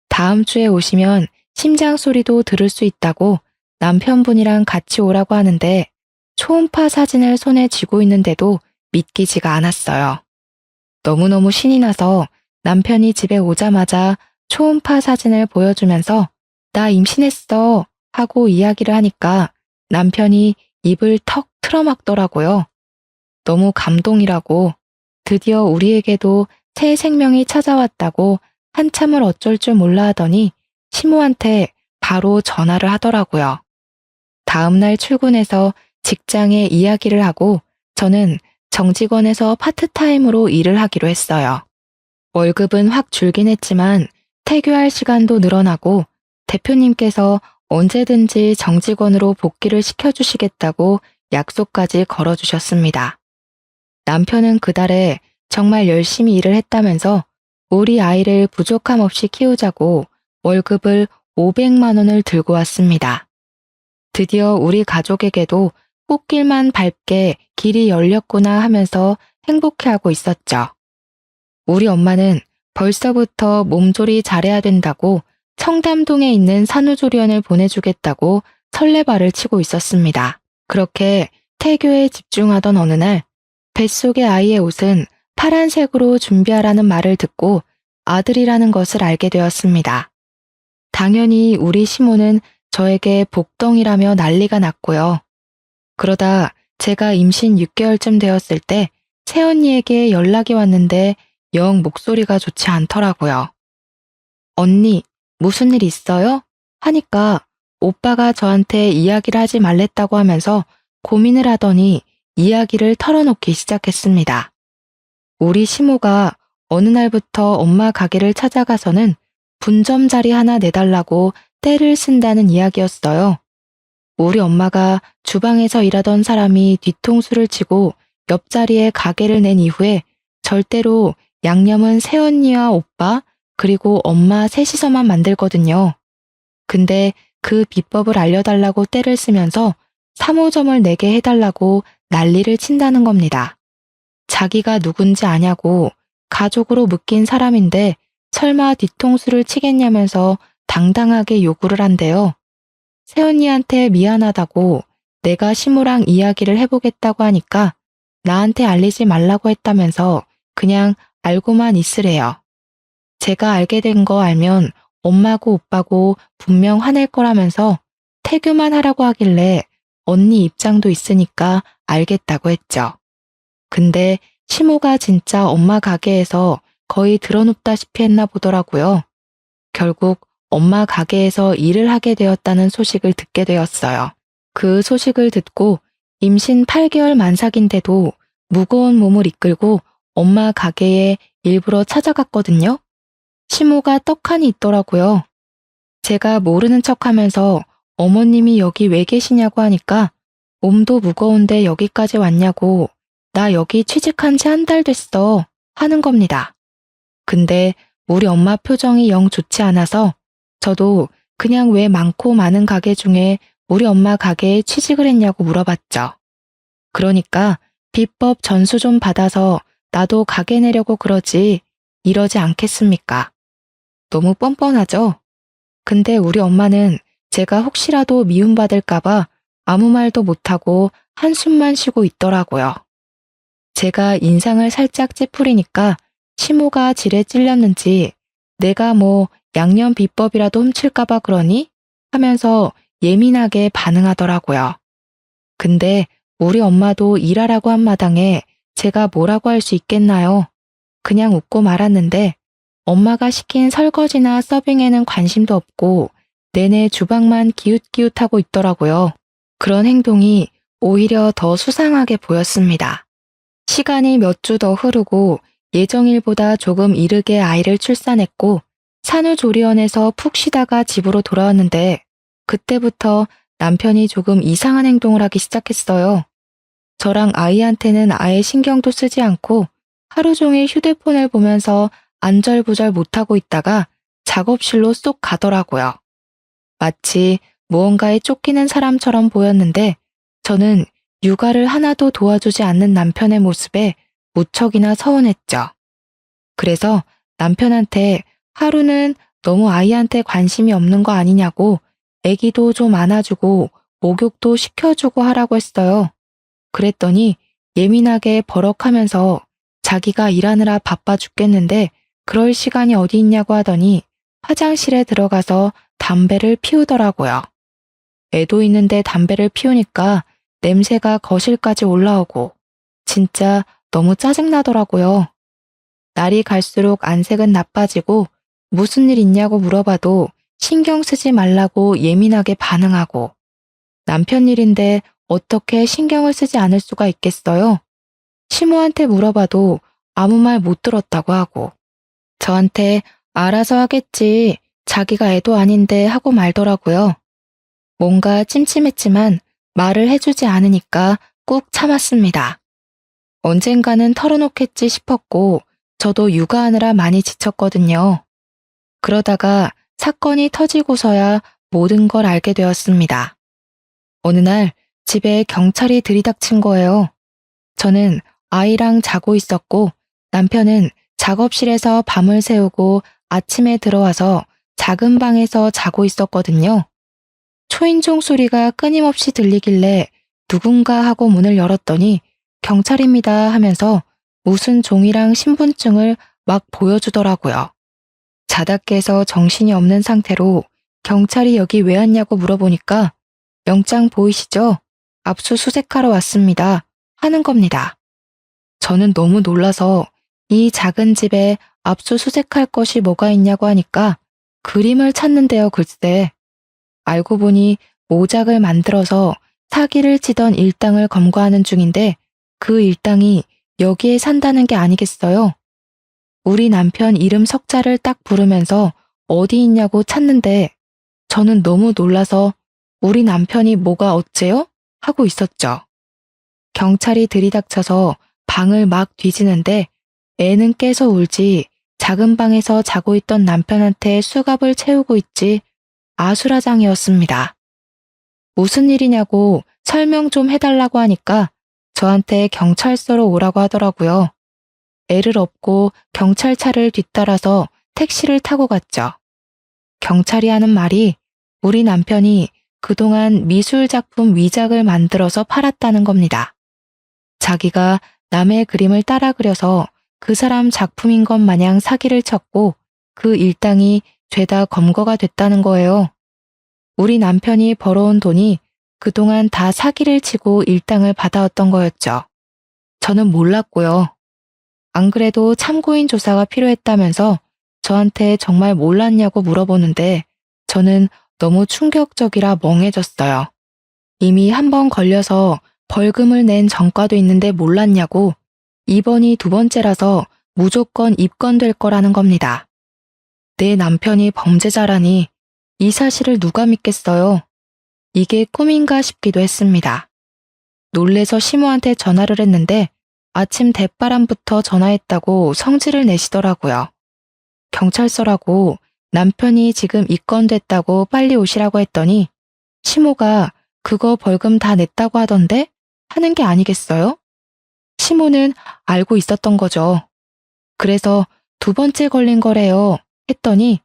다음 주에 오시면 심장 소리도 들을 수 있다고 남편분이랑 같이 오라고 하는데 초음파 사진을 손에 쥐고 있는데도 믿기지가 않았어요. 너무너무 신이 나서 남편이 집에 오자마자 초음파 사진을 보여주면서 나 임신했어 하고 이야기를 하니까 남편이 입을 턱 틀어막더라고요. 너무 감동이라고 드디어 우리에게도 새 생명이 찾아왔다고 한참을 어쩔 줄 몰라 하더니 시모한테 바로 전화를 하더라고요. 다음날 출근해서 직장에 이야기를 하고 저는 정직원에서 파트타임으로 일을 하기로 했어요. 월급은 확 줄긴 했지만 퇴교할 시간도 늘어나고 대표님께서 언제든지 정직원으로 복귀를 시켜주시겠다고 약속까지 걸어주셨습니다. 남편은 그달에 정말 열심히 일을 했다면서 우리 아이를 부족함 없이 키우자고 월급을 500만 원을 들고 왔습니다. 드디어 우리 가족에게도 꽃길만 밟게 길이 열렸구나 하면서 행복해하고 있었죠. 우리 엄마는 벌써부터 몸조리 잘해야 된다고 청담동에 있는 산후조리원을 보내주겠다고 설레발을 치고 있었습니다. 그렇게 태교에 집중하던 어느 날 뱃속의 아이의 옷은 파란색으로 준비하라는 말을 듣고 아들이라는 것을 알게 되었습니다. 당연히 우리 시모는 저에게 복덩이라며 난리가 났고요. 그러다 제가 임신 6개월쯤 되었을 때 새언니에게 연락이 왔는데 영 목소리가 좋지 않더라고요. 언니, 무슨 일 있어요? 하니까 오빠가 저한테 이야기를 하지 말랬다고 하면서 고민을 하더니 이야기를 털어놓기 시작했습니다. 우리 시모가 어느 날부터 엄마 가게를 찾아가서는 분점 자리 하나 내달라고 떼를 쓴다는 이야기였어요. 우리 엄마가 주방에서 일하던 사람이 뒤통수를 치고 옆자리에 가게를 낸 이후에 절대로 양념은 새언니와 오빠 그리고 엄마 셋이서만 만들거든요. 근데 그 비법을 알려달라고 떼를 쓰면서 3호점을 내게 해달라고 난리를 친다는 겁니다. 자기가 누군지 아냐고 가족으로 묶인 사람인데 설마 뒤통수를 치겠냐면서 당당하게 요구를 한대요. 새언니한테 미안하다고 내가 시모랑 이야기를 해보겠다고 하니까 나한테 알리지 말라고 했다면서 그냥 알고만 있으래요. 제가 알게 된 거 알면 엄마고 오빠고 분명 화낼 거라면서 태교만 하라고 하길래 언니 입장도 있으니까 알겠다고 했죠. 근데 시모가 진짜 엄마 가게에서 거의 드러눕다시피 했나 보더라고요. 결국 엄마 가게에서 일을 하게 되었다는 소식을 듣게 되었어요. 그 소식을 듣고 임신 8개월 만삭인데도 무거운 몸을 이끌고 엄마 가게에 일부러 찾아갔거든요. 시모가 떡하니 있더라고요. 제가 모르는 척하면서 어머님이 여기 왜 계시냐고 하니까 몸도 무거운데 여기까지 왔냐고 나 여기 취직한 지 한 달 됐어 하는 겁니다. 근데 우리 엄마 표정이 영 좋지 않아서 저도 그냥 왜 많고 많은 가게 중에 우리 엄마 가게에 취직을 했냐고 물어봤죠. 그러니까 비법 전수 좀 받아서 나도 가게 내려고 그러지 이러지 않겠습니까? 너무 뻔뻔하죠? 근데 우리 엄마는 제가 혹시라도 미움받을까봐 아무 말도 못하고 한숨만 쉬고 있더라고요. 제가 인상을 살짝 찌푸리니까 시모가 지레 찔렸는지 내가 뭐 양념 비법이라도 훔칠까봐 그러니? 하면서 예민하게 반응하더라고요. 근데 우리 엄마도 일하라고 한 마당에 제가 뭐라고 할 수 있겠나요? 그냥 웃고 말았는데 엄마가 시킨 설거지나 서빙에는 관심도 없고 내내 주방만 기웃기웃하고 있더라고요. 그런 행동이 오히려 더 수상하게 보였습니다. 시간이 몇 주 더 흐르고 예정일보다 조금 이르게 아이를 출산했고 산후조리원에서 푹 쉬다가 집으로 돌아왔는데 그때부터 남편이 조금 이상한 행동을 하기 시작했어요. 저랑 아이한테는 아예 신경도 쓰지 않고 하루 종일 휴대폰을 보면서 안절부절 못하고 있다가 작업실로 쏙 가더라고요. 마치 무언가에 쫓기는 사람처럼 보였는데 저는 육아를 하나도 도와주지 않는 남편의 모습에 무척이나 서운했죠. 그래서 남편한테 하루는 너무 아이한테 관심이 없는 거 아니냐고 애기도 좀 안아주고 목욕도 시켜주고 하라고 했어요. 그랬더니 예민하게 버럭하면서 자기가 일하느라 바빠 죽겠는데 그럴 시간이 어디 있냐고 하더니 화장실에 들어가서 담배를 피우더라고요. 애도 있는데 담배를 피우니까 냄새가 거실까지 올라오고 진짜 너무 짜증나더라고요. 날이 갈수록 안색은 나빠지고 무슨 일 있냐고 물어봐도 신경 쓰지 말라고 예민하게 반응하고 남편 일인데 어떻게 신경을 쓰지 않을 수가 있겠어요? 시모한테 물어봐도 아무 말 못 들었다고 하고 저한테 알아서 하겠지 자기가 애도 아닌데 하고 말더라고요. 뭔가 찜찜했지만 말을 해주지 않으니까 꾹 참았습니다. 언젠가는 털어놓겠지 싶었고 저도 육아하느라 많이 지쳤거든요. 그러다가 사건이 터지고서야 모든 걸 알게 되었습니다. 어느 날 집에 경찰이 들이닥친 거예요. 저는 아이랑 자고 있었고 남편은 작업실에서 밤을 새우고 아침에 들어와서 작은 방에서 자고 있었거든요. 초인종 소리가 끊임없이 들리길래 누군가 하고 문을 열었더니 경찰입니다 하면서 무슨 종이랑 신분증을 막 보여주더라고요. 자다 깨서 정신이 없는 상태로 경찰이 여기 왜 왔냐고 물어보니까 영장 보이시죠? 압수수색하러 왔습니다. 하는 겁니다. 저는 너무 놀라서 이 작은 집에 압수수색할 것이 뭐가 있냐고 하니까 그림을 찾는데요, 글쎄. 알고 보니 모작을 만들어서 사기를 치던 일당을 검거하는 중인데 그 일당이 여기에 산다는 게 아니겠어요? 우리 남편 이름 석자를 딱 부르면서 어디 있냐고 찾는데 저는 너무 놀라서 우리 남편이 뭐가 어째요? 하고 있었죠. 경찰이 들이닥쳐서 방을 막 뒤지는데 애는 깨서 울지 작은 방에서 자고 있던 남편한테 수갑을 채우고 있지 아수라장이었습니다. 무슨 일이냐고 설명 좀 해달라고 하니까 저한테 경찰서로 오라고 하더라고요. 애를 업고 경찰차를 뒤따라서 택시를 타고 갔죠. 경찰이 하는 말이 우리 남편이 그동안 미술작품 위작을 만들어서 팔았다는 겁니다. 자기가 남의 그림을 따라 그려서 그 사람 작품인 것 마냥 사기를 쳤고 그 일당이 죄다 검거가 됐다는 거예요. 우리 남편이 벌어온 돈이 그동안 다 사기를 치고 일당을 받아왔던 거였죠. 저는 몰랐고요. 안 그래도 참고인 조사가 필요했다면서 저한테 정말 몰랐냐고 물어보는데 저는 너무 충격적이라 멍해졌어요. 이미 한 번 걸려서 벌금을 낸 전과도 있는데 몰랐냐고 이번이 두 번째라서 무조건 입건될 거라는 겁니다. 내 남편이 범죄자라니 이 사실을 누가 믿겠어요? 이게 꿈인가 싶기도 했습니다. 놀래서 시모한테 전화를 했는데 아침 대바람부터 전화했다고 성질을 내시더라고요. 경찰서라고 남편이 지금 입건됐다고 빨리 오시라고 했더니 시모가 그거 벌금 다 냈다고 하던데 하는 게 아니겠어요? 시모는 알고 있었던 거죠. 그래서 두 번째 걸린 거래요 했더니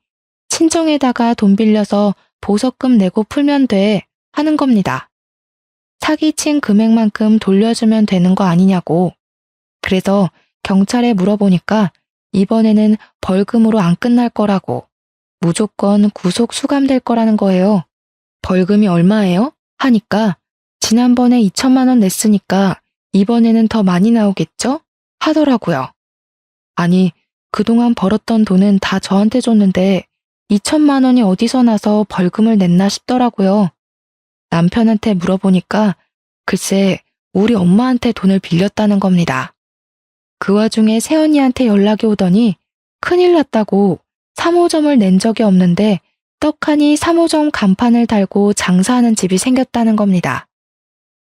친정에다가 돈 빌려서 보석금 내고 풀면 돼 하는 겁니다. 사기친 금액만큼 돌려주면 되는 거 아니냐고. 그래서 경찰에 물어보니까 이번에는 벌금으로 안 끝날 거라고 무조건 구속 수감될 거라는 거예요. 벌금이 얼마예요? 하니까 지난번에 2천만 원 냈으니까 이번에는 더 많이 나오겠죠? 하더라고요. 아니, 그동안 벌었던 돈은 다 저한테 줬는데 2천만 원이 어디서 나서 벌금을 냈나 싶더라고요. 남편한테 물어보니까 글쎄 우리 엄마한테 돈을 빌렸다는 겁니다. 그 와중에 새언니한테 연락이 오더니 큰일 났다고 3호점을 낸 적이 없는데 떡하니 3호점 간판을 달고 장사하는 집이 생겼다는 겁니다.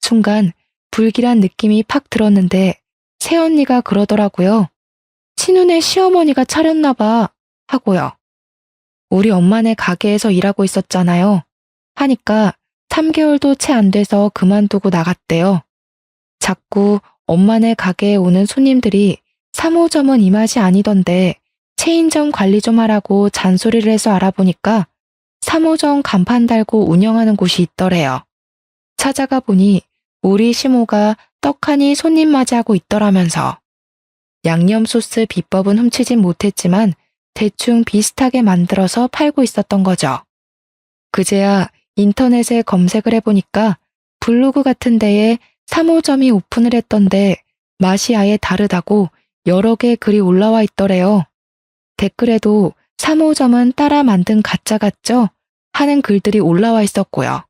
순간 불길한 느낌이 팍 들었는데 새언니가 그러더라고요. 친훈의 시어머니가 차렸나 봐 하고요. 우리 엄마네 가게에서 일하고 있었잖아요. 하니까 3개월도 채 안 돼서 그만두고 나갔대요. 자꾸 엄마네 가게에 오는 손님들이 3호점은 이 맛이 아니던데 체인점 관리 좀 하라고 잔소리를 해서 알아보니까 3호점 간판 달고 운영하는 곳이 있더래요. 찾아가 보니 우리 시모가 떡하니 손님 맞이하고 있더라면서. 양념 소스 비법은 훔치진 못했지만 대충 비슷하게 만들어서 팔고 있었던 거죠. 그제야 인터넷에 검색을 해보니까 블로그 같은 데에 3호점이 오픈을 했던데 맛이 아예 다르다고 여러 개 글이 올라와 있더래요. 댓글에도 3호점은 따라 만든 가짜 같죠? 하는 글들이 올라와 있었고요.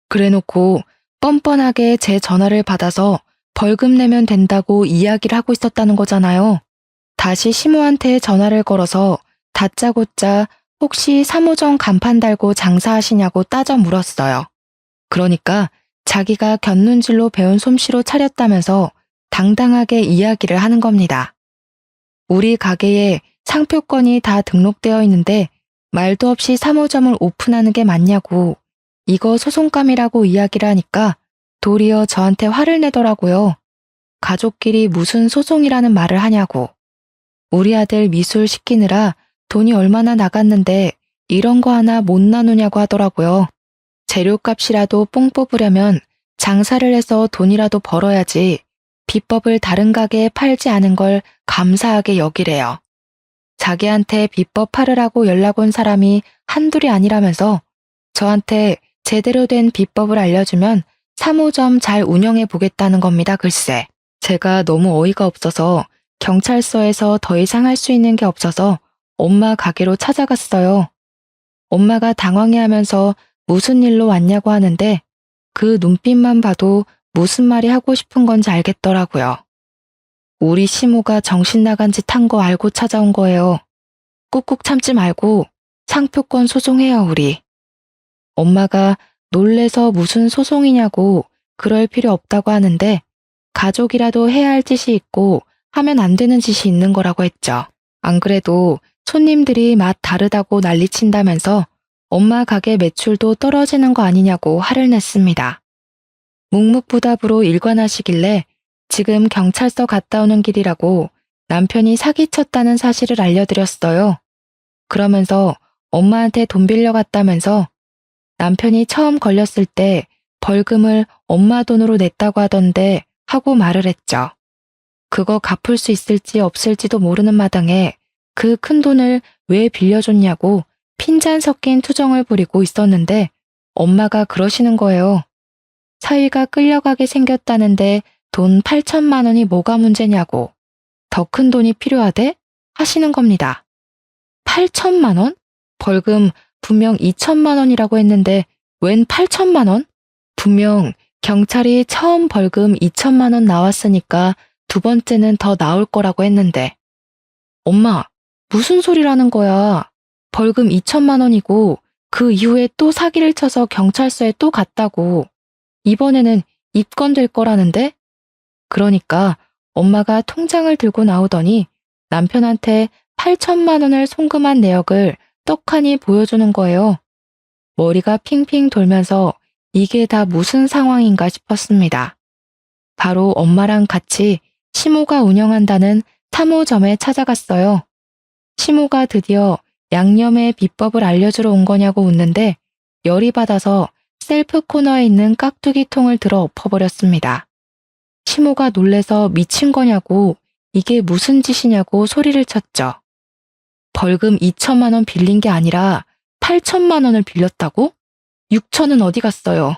그래놓고 뻔뻔하게 제 전화를 받아서 벌금 내면 된다고 이야기를 하고 있었다는 거잖아요. 다시 시모한테 전화를 걸어서 다짜고짜 혹시 3호점 간판 달고 장사하시냐고 따져 물었어요. 그러니까 자기가 곁눈질로 배운 솜씨로 차렸다면서 당당하게 이야기를 하는 겁니다. 우리 가게에 상표권이 다 등록되어 있는데 말도 없이 3호점을 오픈하는 게 맞냐고 이거 소송감이라고 이야기를 하니까 도리어 저한테 화를 내더라고요. 가족끼리 무슨 소송이라는 말을 하냐고. 우리 아들 미술 시키느라 돈이 얼마나 나갔는데 이런 거 하나 못 나누냐고 하더라고요. 재료값이라도 뽕 뽑으려면 장사를 해서 돈이라도 벌어야지 비법을 다른 가게에 팔지 않은 걸 감사하게 여기래요. 자기한테 비법 팔으라고 연락 온 사람이 한둘이 아니라면서 저한테 제대로 된 비법을 알려주면 3호점 잘 운영해 보겠다는 겁니다. 글쎄. 제가 너무 어이가 없어서 경찰서에서 더 이상 할 수 있는 게 없어서 엄마 가게로 찾아갔어요. 엄마가 당황해하면서 무슨 일로 왔냐고 하는데 그 눈빛만 봐도 무슨 말이 하고 싶은 건지 알겠더라고요. 우리 시모가 정신 나간 짓 한 거 알고 찾아온 거예요. 꾹꾹 참지 말고 상표권 소송해요, 우리. 엄마가 놀래서 무슨 소송이냐고 그럴 필요 없다고 하는데 가족이라도 해야 할 짓이 있고 하면 안 되는 짓이 있는 거라고 했죠. 안 그래도 손님들이 맛 다르다고 난리친다면서 엄마 가게 매출도 떨어지는 거 아니냐고 화를 냈습니다. 묵묵부답으로 일관하시길래 지금 경찰서 갔다 오는 길이라고 남편이 사기쳤다는 사실을 알려드렸어요. 그러면서 엄마한테 돈 빌려갔다면서 남편이 처음 걸렸을 때 벌금을 엄마 돈으로 냈다고 하던데 하고 말을 했죠. 그거 갚을 수 있을지 없을지도 모르는 마당에 그 큰 돈을 왜 빌려줬냐고 핀잔 섞인 투정을 부리고 있었는데 엄마가 그러시는 거예요. 사위가 끌려가게 생겼다는데 돈 8천만 원이 뭐가 문제냐고 더 큰 돈이 필요하대? 하시는 겁니다. 8천만 원? 벌금 분명 2천만 원이라고 했는데 웬 8천만 원? 분명 경찰이 처음 벌금 2천만 원 나왔으니까 두 번째는 더 나올 거라고 했는데. 엄마, 무슨 소리라는 거야. 벌금 2천만 원이고 그 이후에 또 사기를 쳐서 경찰서에 또 갔다고. 이번에는 입건될 거라는데? 그러니까 엄마가 통장을 들고 나오더니 남편한테 8천만 원을 송금한 내역을 떡하니 보여주는 거예요. 머리가 핑핑 돌면서 이게 다 무슨 상황인가 싶었습니다. 바로 엄마랑 같이 시모가 운영한다는 3호점에 찾아갔어요. 시모가 드디어 양념의 비법을 알려주러 온 거냐고 묻는데 열이 받아서 셀프 코너에 있는 깍두기 통을 들어 엎어버렸습니다. 시모가 놀래서 미친 거냐고 이게 무슨 짓이냐고 소리를 쳤죠. 벌금 2천만 원 빌린 게 아니라 8천만 원을 빌렸다고? 6천은 어디 갔어요?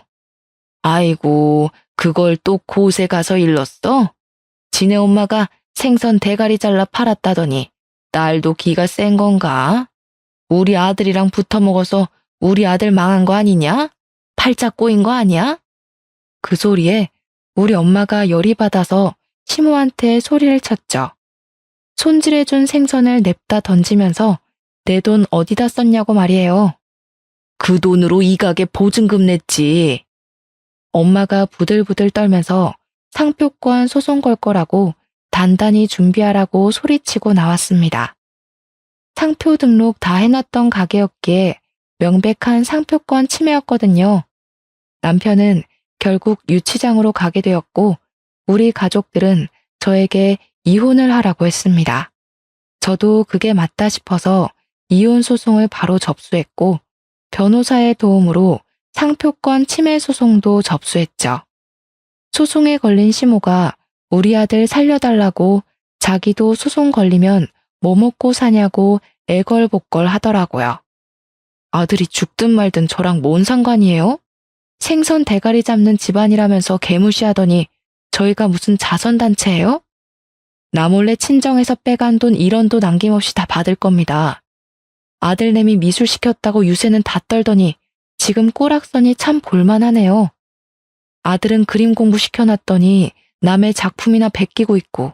아이고, 그걸 또 곳에 가서 일렀어? 지네 엄마가 생선 대가리 잘라 팔았다더니 딸도 기가 센 건가? 우리 아들이랑 붙어 먹어서 우리 아들 망한 거 아니냐? 팔짝 꼬인 거 아니야? 그 소리에 우리 엄마가 열이 받아서 시모한테 소리를 쳤죠. 손질해준 생선을 냅다 던지면서 내 돈 어디다 썼냐고 말이에요. 그 돈으로 이 가게 보증금 냈지. 엄마가 부들부들 떨면서 상표권 소송 걸 거라고 단단히 준비하라고 소리치고 나왔습니다. 상표 등록 다 해놨던 가게였기에 명백한 상표권 침해였거든요. 남편은 결국 유치장으로 가게 되었고 우리 가족들은 저에게 이혼을 하라고 했습니다. 저도 그게 맞다 싶어서 이혼 소송을 바로 접수했고 변호사의 도움으로 상표권 침해 소송도 접수했죠. 소송에 걸린 시모가 우리 아들 살려달라고 자기도 소송 걸리면 뭐 먹고 사냐고 애걸복걸 하더라고요. 아들이 죽든 말든 저랑 뭔 상관이에요? 생선 대가리 잡는 집안이라면서 개무시하더니 저희가 무슨 자선단체예요? 나 몰래 친정에서 빼간 돈 1원도 남김없이 다 받을 겁니다. 아들내미 미술 시켰다고 유세는 다 떨더니 지금 꼬락서니 참 볼만하네요. 아들은 그림 공부 시켜놨더니 남의 작품이나 베끼고 있고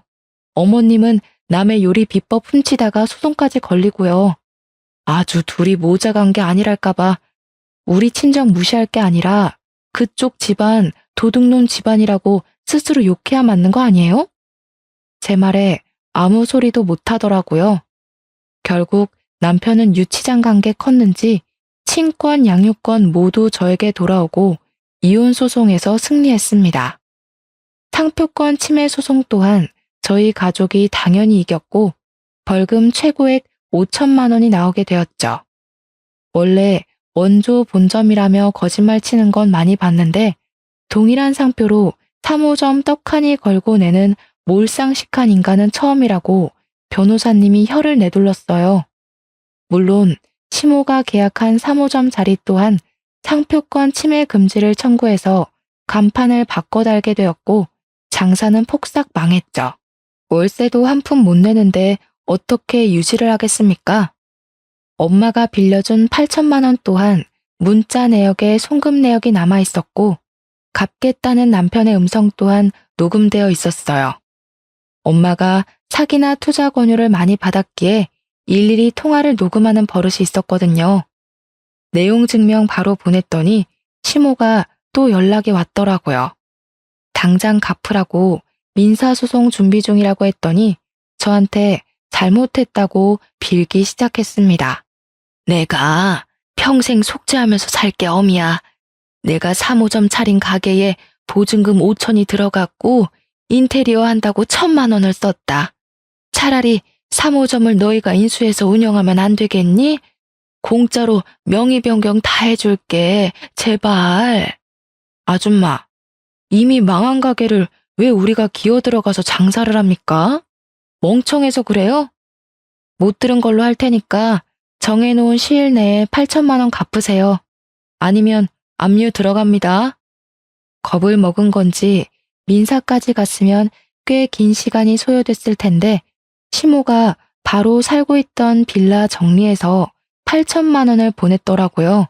어머님은 남의 요리 비법 훔치다가 소송까지 걸리고요. 아주 둘이 모자간 게 아니랄까봐 우리 친정 무시할 게 아니라 그쪽 집안 도둑놈 집안이라고 스스로 욕해야 맞는 거 아니에요? 제 말에 아무 소리도 못 하더라고요. 결국 남편은 유치장 간 게 컸는지 친권, 양육권 모두 저에게 돌아오고 이혼 소송에서 승리했습니다. 상표권 침해 소송 또한 저희 가족이 당연히 이겼고 벌금 최고액 5천만 원이 나오게 되었죠. 원래 원조 본점이라며 거짓말 치는 건 많이 봤는데 동일한 상표로 3호점 떡하니 걸고 내는 몰상식한 인간은 처음이라고 변호사님이 혀를 내둘렀어요. 물론 시모가 계약한 3호점 자리 또한 상표권 침해 금지를 청구해서 간판을 바꿔 달게 되었고 장사는 폭삭 망했죠. 월세도 한 푼 못 내는데 어떻게 유지를 하겠습니까? 엄마가 빌려준 8천만 원 또한 문자 내역에 송금 내역이 남아 있었고 갚겠다는 남편의 음성 또한 녹음되어 있었어요. 엄마가 사기나 투자 권유를 많이 받았기에 일일이 통화를 녹음하는 버릇이 있었거든요. 내용 증명 바로 보냈더니 시모가 또 연락이 왔더라고요. 당장 갚으라고 민사소송 준비 중이라고 했더니 저한테 잘못했다고 빌기 시작했습니다. 내가 평생 속죄하면서 살 게 엄이야. 내가 3호점 차린 가게에 보증금 5천이 들어갔고 인테리어 한다고 1,000만 원을 썼다. 차라리 3호점을 너희가 인수해서 운영하면 안 되겠니? 공짜로 명의 변경 다 해줄게. 제발. 아줌마, 이미 망한 가게를 왜 우리가 기어 들어가서 장사를 합니까? 멍청해서 그래요? 못 들은 걸로 할 테니까 정해놓은 시일 내에 8천만 원 갚으세요. 아니면 압류 들어갑니다. 겁을 먹은 건지 민사까지 갔으면 꽤 긴 시간이 소요됐을 텐데 시모가 바로 살고 있던 빌라 정리해서 8천만 원을 보냈더라고요.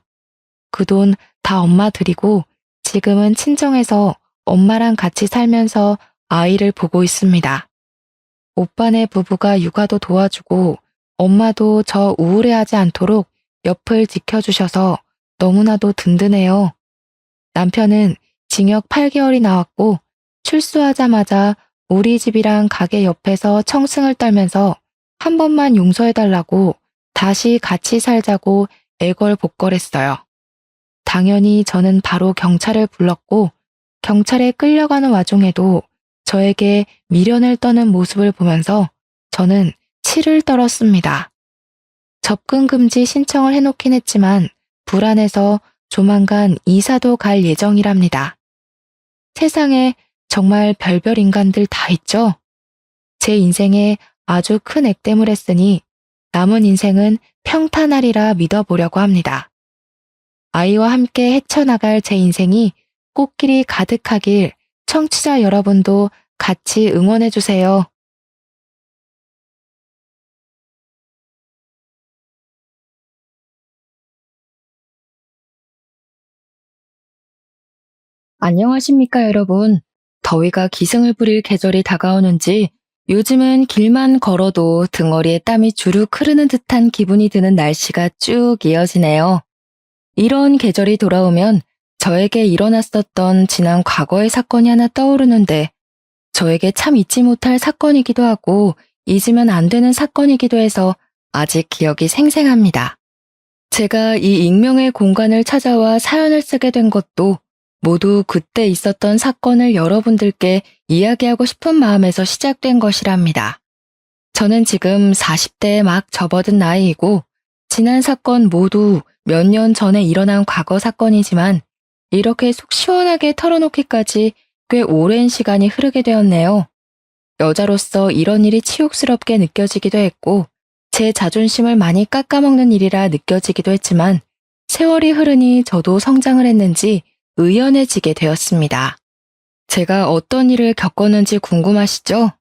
그 돈 다 엄마 드리고 지금은 친정에서 엄마랑 같이 살면서 아이를 보고 있습니다. 오빠네 부부가 육아도 도와주고 엄마도 저 우울해하지 않도록 옆을 지켜주셔서 너무나도 든든해요. 남편은 징역 8개월이 나왔고 출소하자마자 우리 집이랑 가게 옆에서 청승을 떨면서 한 번만 용서해달라고 다시 같이 살자고 애걸복걸했어요. 당연히 저는 바로 경찰을 불렀고 경찰에 끌려가는 와중에도 저에게 미련을 떠는 모습을 보면서 저는 치를 떨었습니다. 접근 금지 신청을 해놓긴 했지만 불안해서 조만간 이사도 갈 예정이랍니다. 세상에 정말 별별 인간들 다 있죠? 제 인생에 아주 큰 액땜을 했으니 남은 인생은 평탄하리라 믿어보려고 합니다. 아이와 함께 헤쳐나갈 제 인생이 꽃길이 가득하길 청취자 여러분도 같이 응원해주세요. 안녕하십니까 여러분. 더위가 기승을 부릴 계절이 다가오는지 요즘은 길만 걸어도 등허리에 땀이 주룩 흐르는 듯한 기분이 드는 날씨가 쭉 이어지네요. 이런 계절이 돌아오면 저에게 일어났었던 지난 과거의 사건이 하나 떠오르는데 저에게 참 잊지 못할 사건이기도 하고 잊으면 안 되는 사건이기도 해서 아직 기억이 생생합니다. 제가 이 익명의 공간을 찾아와 사연을 쓰게 된 것도 모두 그때 있었던 사건을 여러분들께 이야기하고 싶은 마음에서 시작된 것이랍니다. 저는 지금 40대에 막 접어든 나이이고 지난 사건 모두 몇 년 전에 일어난 과거 사건이지만 이렇게 속 시원하게 털어놓기까지 꽤 오랜 시간이 흐르게 되었네요. 여자로서 이런 일이 치욕스럽게 느껴지기도 했고 제 자존심을 많이 깎아먹는 일이라 느껴지기도 했지만 세월이 흐르니 저도 성장을 했는지 의연해지게 되었습니다. 제가 어떤 일을 겪었는지 궁금하시죠?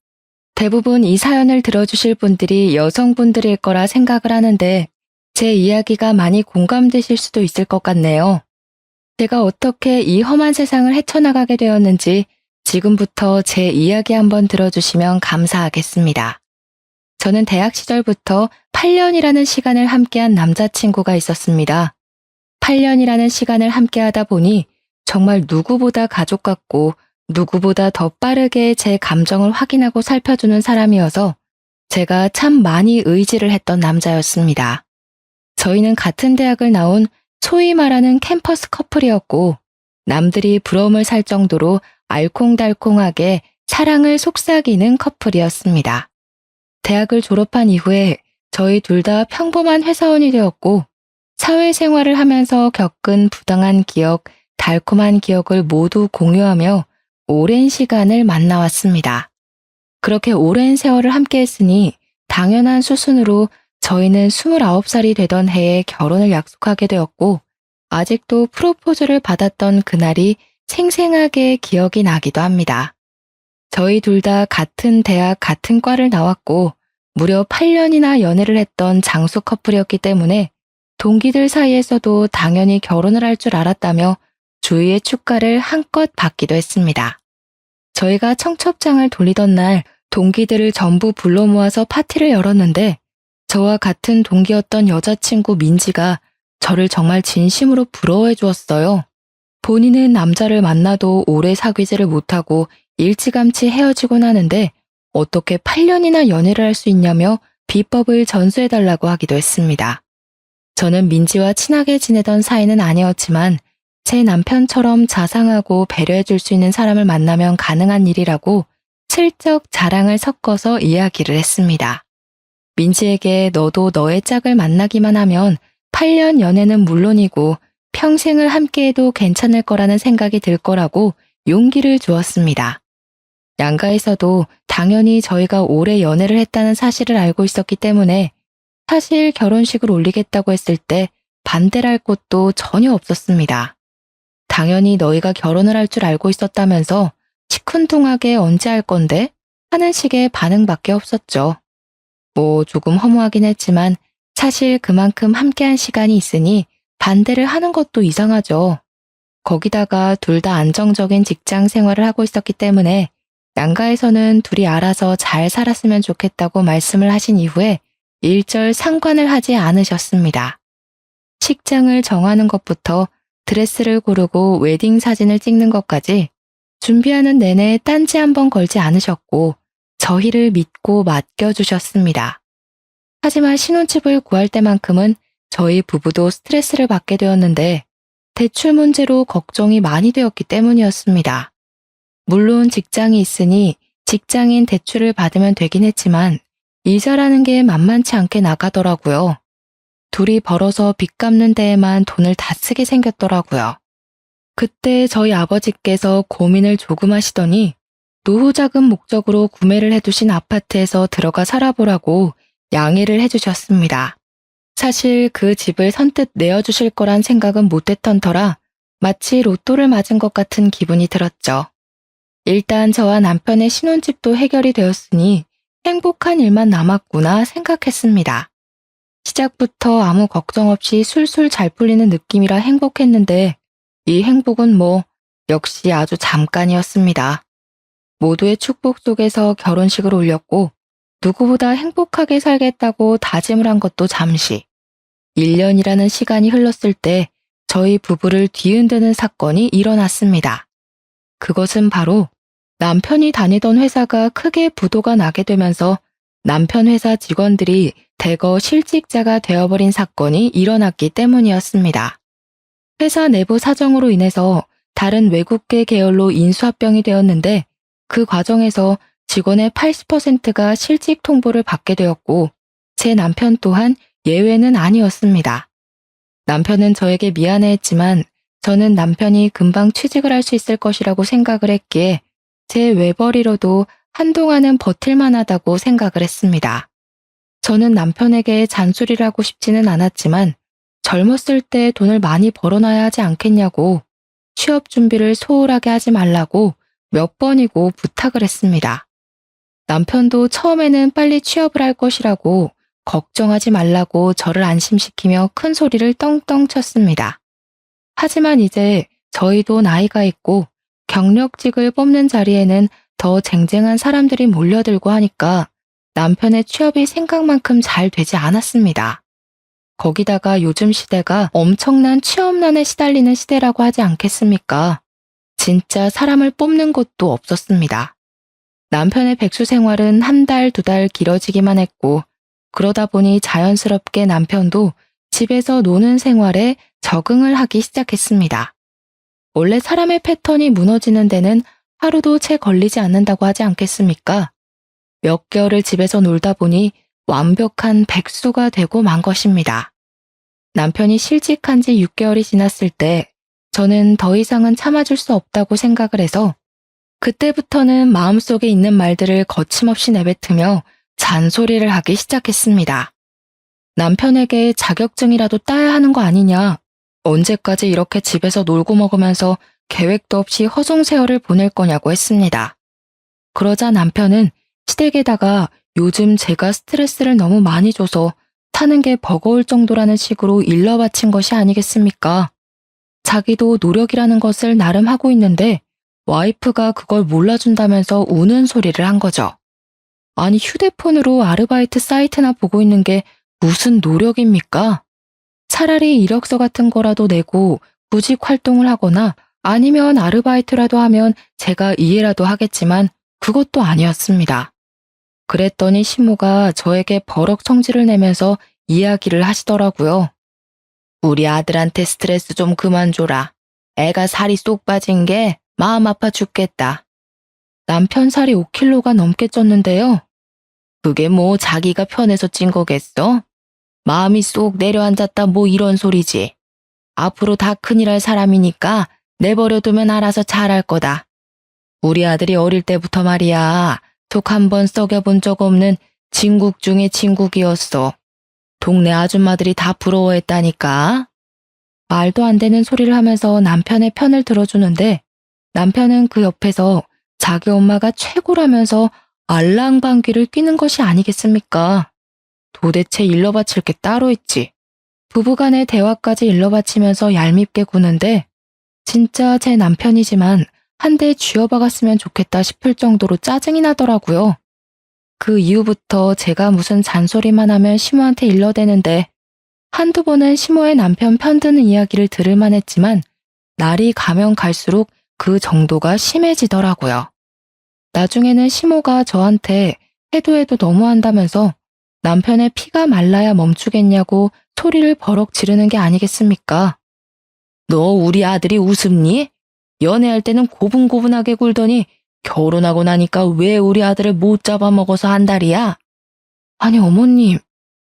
대부분 이 사연을 들어주실 분들이 여성분들일 거라 생각을 하는데 제 이야기가 많이 공감되실 수도 있을 것 같네요. 제가 어떻게 이 험한 세상을 헤쳐나가게 되었는지 지금부터 제 이야기 한번 들어주시면 감사하겠습니다. 저는 대학 시절부터 8년이라는 시간을 함께한 남자친구가 있었습니다. 8년이라는 시간을 함께하다 보니 정말 누구보다 가족 같고 누구보다 더 빠르게 제 감정을 확인하고 살펴주는 사람이어서 제가 참 많이 의지를 했던 남자였습니다. 저희는 같은 대학을 나온 소위 말하는 캠퍼스 커플이었고 남들이 부러움을 살 정도로 알콩달콩하게 사랑을 속삭이는 커플이었습니다. 대학을 졸업한 이후에 저희 둘 다 평범한 회사원이 되었고 사회생활을 하면서 겪은 부당한 기억, 달콤한 기억을 모두 공유하며 오랜 시간을 만나왔습니다. 그렇게 오랜 세월을 함께했으니 당연한 수순으로 저희는 29살이 되던 해에 결혼을 약속하게 되었고 아직도 프로포즈를 받았던 그날이 생생하게 기억이 나기도 합니다. 저희 둘 다 같은 대학 같은 과를 나왔고 무려 8년이나 연애를 했던 장수 커플이었기 때문에 동기들 사이에서도 당연히 결혼을 할 줄 알았다며 주위의 축가를 한껏 받기도 했습니다. 저희가 청첩장을 돌리던 날 동기들을 전부 불러 모아서 파티를 열었는데 저와 같은 동기였던 여자친구 민지가 저를 정말 진심으로 부러워해 주었어요. 본인은 남자를 만나도 오래 사귀지를 못하고 일찌감치 헤어지곤 하는데 어떻게 8년이나 연애를 할 수 있냐며 비법을 전수해달라고 하기도 했습니다. 저는 민지와 친하게 지내던 사이는 아니었지만 제 남편처럼 자상하고 배려해줄 수 있는 사람을 만나면 가능한 일이라고 슬쩍 자랑을 섞어서 이야기를 했습니다. 민지에게 너도 너의 짝을 만나기만 하면 8년 연애는 물론이고 평생을 함께해도 괜찮을 거라는 생각이 들 거라고 용기를 주었습니다. 양가에서도 당연히 저희가 오래 연애를 했다는 사실을 알고 있었기 때문에 사실 결혼식을 올리겠다고 했을 때 반대를 할 곳도 전혀 없었습니다. 당연히 너희가 결혼을 할 줄 알고 있었다면서 시큰둥하게 언제 할 건데? 하는 식의 반응밖에 없었죠. 뭐 조금 허무하긴 했지만 사실 그만큼 함께한 시간이 있으니 반대를 하는 것도 이상하죠. 거기다가 둘 다 안정적인 직장 생활을 하고 있었기 때문에 양가에서는 둘이 알아서 잘 살았으면 좋겠다고 말씀을 하신 이후에 일절 상관을 하지 않으셨습니다. 식장을 정하는 것부터 드레스를 고르고 웨딩 사진을 찍는 것까지 준비하는 내내 딴지 한번 걸지 않으셨고 저희를 믿고 맡겨주셨습니다. 하지만 신혼집을 구할 때만큼은 저희 부부도 스트레스를 받게 되었는데 대출 문제로 걱정이 많이 되었기 때문이었습니다. 물론 직장이 있으니 직장인 대출을 받으면 되긴 했지만 이자라는 게 만만치 않게 나가더라고요. 둘이 벌어서 빚 갚는 데에만 돈을 다 쓰게 생겼더라고요. 그때 저희 아버지께서 고민을 조금 하시더니 노후 자금 목적으로 구매를 해두신 아파트에서 들어가 살아보라고 양해를 해주셨습니다. 사실 그 집을 선뜻 내어주실 거란 생각은 못했던 터라 마치 로또를 맞은 것 같은 기분이 들었죠. 일단 저와 남편의 신혼집도 해결이 되었으니 행복한 일만 남았구나 생각했습니다. 시작부터 아무 걱정 없이 술술 잘 풀리는 느낌이라 행복했는데 이 행복은 역시 아주 잠깐이었습니다. 모두의 축복 속에서 결혼식을 올렸고 누구보다 행복하게 살겠다고 다짐을 한 것도 잠시. 1년이라는 시간이 흘렀을 때 저희 부부를 뒤흔드는 사건이 일어났습니다. 그것은 바로 남편이 다니던 회사가 크게 부도가 나게 되면서 남편 회사 직원들이 대거 실직자가 되어버린 사건이 일어났기 때문이었습니다. 회사 내부 사정으로 인해서 다른 외국계 계열로 인수합병이 되었는데 그 과정에서 직원의 80%가 실직 통보를 받게 되었고 제 남편 또한 예외는 아니었습니다. 남편은 저에게 미안해했지만 저는 남편이 금방 취직을 할 수 있을 것이라고 생각을 했기에 제 외벌이로도 한동안은 버틸만 하다고 생각을 했습니다. 저는 남편에게 잔소리를 하고 싶지는 않았지만 젊었을 때 돈을 많이 벌어놔야 하지 않겠냐고 취업 준비를 소홀하게 하지 말라고 몇 번이고 부탁을 했습니다. 남편도 처음에는 빨리 취업을 할 것이라고 걱정하지 말라고 저를 안심시키며 큰 소리를 떵떵 쳤습니다. 하지만 이제 저희도 나이가 있고 경력직을 뽑는 자리에는 더 쟁쟁한 사람들이 몰려들고 하니까 남편의 취업이 생각만큼 잘 되지 않았습니다. 거기다가 요즘 시대가 엄청난 취업난에 시달리는 시대라고 하지 않겠습니까? 진짜 사람을 뽑는 곳도 없었습니다. 남편의 백수 생활은 한 달, 두 달 길어지기만 했고 그러다 보니 자연스럽게 남편도 집에서 노는 생활에 적응을 하기 시작했습니다. 원래 사람의 패턴이 무너지는 데는 하루도 채 걸리지 않는다고 하지 않겠습니까? 몇 개월을 집에서 놀다 보니 완벽한 백수가 되고 만 것입니다. 남편이 실직한 지 6개월이 지났을 때 저는 더 이상은 참아줄 수 없다고 생각을 해서 그때부터는 마음속에 있는 말들을 거침없이 내뱉으며 잔소리를 하기 시작했습니다. 남편에게 자격증이라도 따야 하는 거 아니냐? 언제까지 이렇게 집에서 놀고 먹으면서 계획도 없이 허송세월을 보낼 거냐고 했습니다. 그러자 남편은 시댁에다가 요즘 제가 스트레스를 너무 많이 줘서 사는 게 버거울 정도라는 식으로 일러 바친 것이 아니겠습니까? 자기도 노력이라는 것을 나름 하고 있는데 와이프가 그걸 몰라준다면서 우는 소리를 한 거죠. 아니 휴대폰으로 아르바이트 사이트나 보고 있는 게 무슨 노력입니까? 차라리 이력서 같은 거라도 내고 구직 활동을 하거나 아니면 아르바이트라도 하면 제가 이해라도 하겠지만 그것도 아니었습니다. 그랬더니 시모가 저에게 버럭 성질을 내면서 이야기를 하시더라고요. 우리 아들한테 스트레스 좀 그만 줘라. 애가 살이 쏙 빠진 게 마음 아파 죽겠다. 남편 살이 5kg가 넘게 쪘는데요. 그게 뭐 자기가 편해서 찐 거겠어? 마음이 쏙 내려앉았다 뭐 이런 소리지. 앞으로 다 큰일 할 사람이니까 내버려두면 알아서 잘할 거다. 우리 아들이 어릴 때부터 말이야. 속 한번 썩여본 적 없는 진국 중에 진국이었어. 동네 아줌마들이 다 부러워했다니까. 말도 안 되는 소리를 하면서 남편의 편을 들어주는데 남편은 그 옆에서 자기 엄마가 최고라면서 알랑방귀를 뀌는 것이 아니겠습니까? 도대체 일러 바칠 게 따로 있지. 부부간의 대화까지 일러 바치면서 얄밉게 구는데 진짜 제 남편이지만 한 대 쥐어박았으면 좋겠다 싶을 정도로 짜증이 나더라고요. 그 이후부터 제가 무슨 잔소리만 하면 시모한테 일러대는데 한두 번은 시모의 남편 편드는 이야기를 들을만 했지만 날이 가면 갈수록 그 정도가 심해지더라고요. 나중에는 시모가 저한테 해도 너무한다면서 남편의 피가 말라야 멈추겠냐고 소리를 버럭 지르는 게 아니겠습니까? 너 우리 아들이 우습니? 연애할 때는 고분고분하게 굴더니 결혼하고 나니까 왜 우리 아들을 못 잡아먹어서 한달이야? 아니 어머님,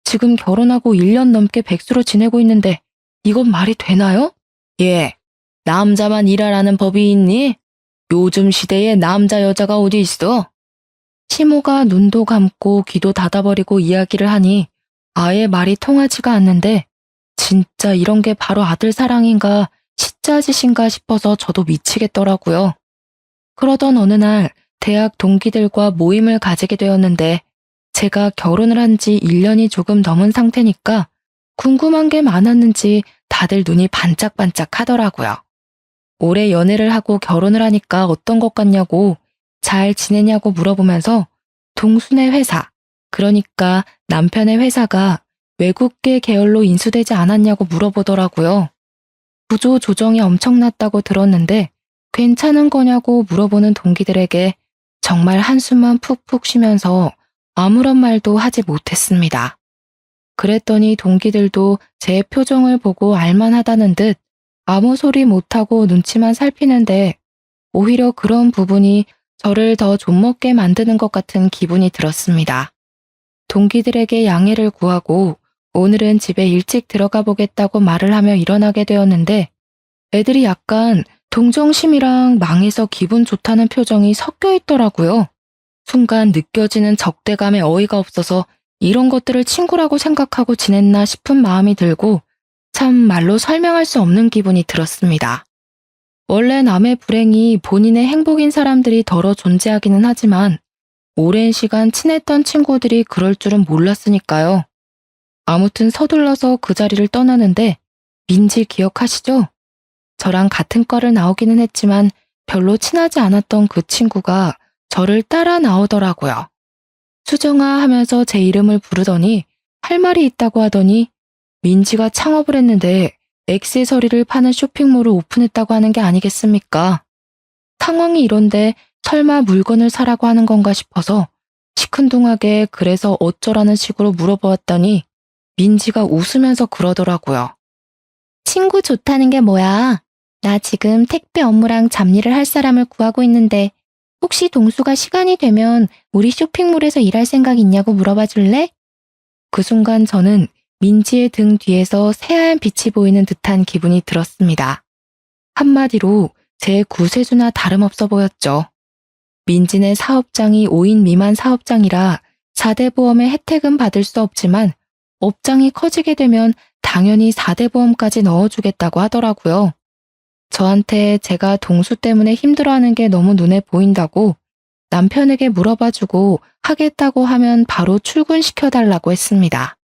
지금 결혼하고 1년 넘게 백수로 지내고 있는데 이건 말이 되나요? 예, 남자만 일하라는 법이 있니? 요즘 시대에 남자 여자가 어디 있어? 시모가 눈도 감고 귀도 닫아버리고 이야기를 하니 아예 말이 통하지가 않는데 진짜 이런 게 바로 아들 사랑인가 시짜짓인가 싶어서 저도 미치겠더라고요. 그러던 어느 날 대학 동기들과 모임을 가지게 되었는데 제가 결혼을 한 지 1년이 조금 넘은 상태니까 궁금한 게 많았는지 다들 눈이 반짝반짝 하더라고요. 올해 연애를 하고 결혼을 하니까 어떤 것 같냐고 잘 지내냐고 물어보면서 동순의 회사, 그러니까 남편의 회사가 외국계 계열로 인수되지 않았냐고 물어보더라고요. 구조 조정이 엄청났다고 들었는데 괜찮은 거냐고 물어보는 동기들에게 정말 한숨만 푹푹 쉬면서 아무런 말도 하지 못했습니다. 그랬더니 동기들도 제 표정을 보고 알만하다는 듯 아무 소리 못하고 눈치만 살피는데 오히려 그런 부분이 저를 더 좀먹게 만드는 것 같은 기분이 들었습니다. 동기들에게 양해를 구하고 오늘은 집에 일찍 들어가 보겠다고 말을 하며 일어나게 되었는데 애들이 약간 동정심이랑 망해서 기분 좋다는 표정이 섞여 있더라고요. 순간 느껴지는 적대감에 어이가 없어서 이런 것들을 친구라고 생각하고 지냈나 싶은 마음이 들고 참 말로 설명할 수 없는 기분이 들었습니다. 원래 남의 불행이 본인의 행복인 사람들이 덜어 존재하기는 하지만 오랜 시간 친했던 친구들이 그럴 줄은 몰랐으니까요. 아무튼 서둘러서 그 자리를 떠나는데 민지 기억하시죠? 저랑 같은 과를 나오기는 했지만 별로 친하지 않았던 그 친구가 저를 따라 나오더라고요. 수정아 하면서 제 이름을 부르더니 할 말이 있다고 하더니 민지가 창업을 했는데 액세서리를 파는 쇼핑몰을 오픈했다고 하는 게 아니겠습니까? 상황이 이런데 설마 물건을 사라고 하는 건가 싶어서 시큰둥하게 그래서 어쩌라는 식으로 물어보았더니 민지가 웃으면서 그러더라고요. 친구 좋다는 게 뭐야? 나 지금 택배 업무랑 잡일을 할 사람을 구하고 있는데 혹시 동수가 시간이 되면 우리 쇼핑몰에서 일할 생각 있냐고 물어봐 줄래? 그 순간 저는 민지의 등 뒤에서 새하얀 빛이 보이는 듯한 기분이 들었습니다. 한마디로 제 구세주나 다름없어 보였죠. 민지네 사업장이 5인 미만 사업장이라 4대 보험의 혜택은 받을 수 없지만 업장이 커지게 되면 당연히 4대 보험까지 넣어주겠다고 하더라고요. 저한테 제가 동수 때문에 힘들어하는 게 너무 눈에 보인다고 남편에게 물어봐주고 하겠다고 하면 바로 출근시켜달라고 했습니다.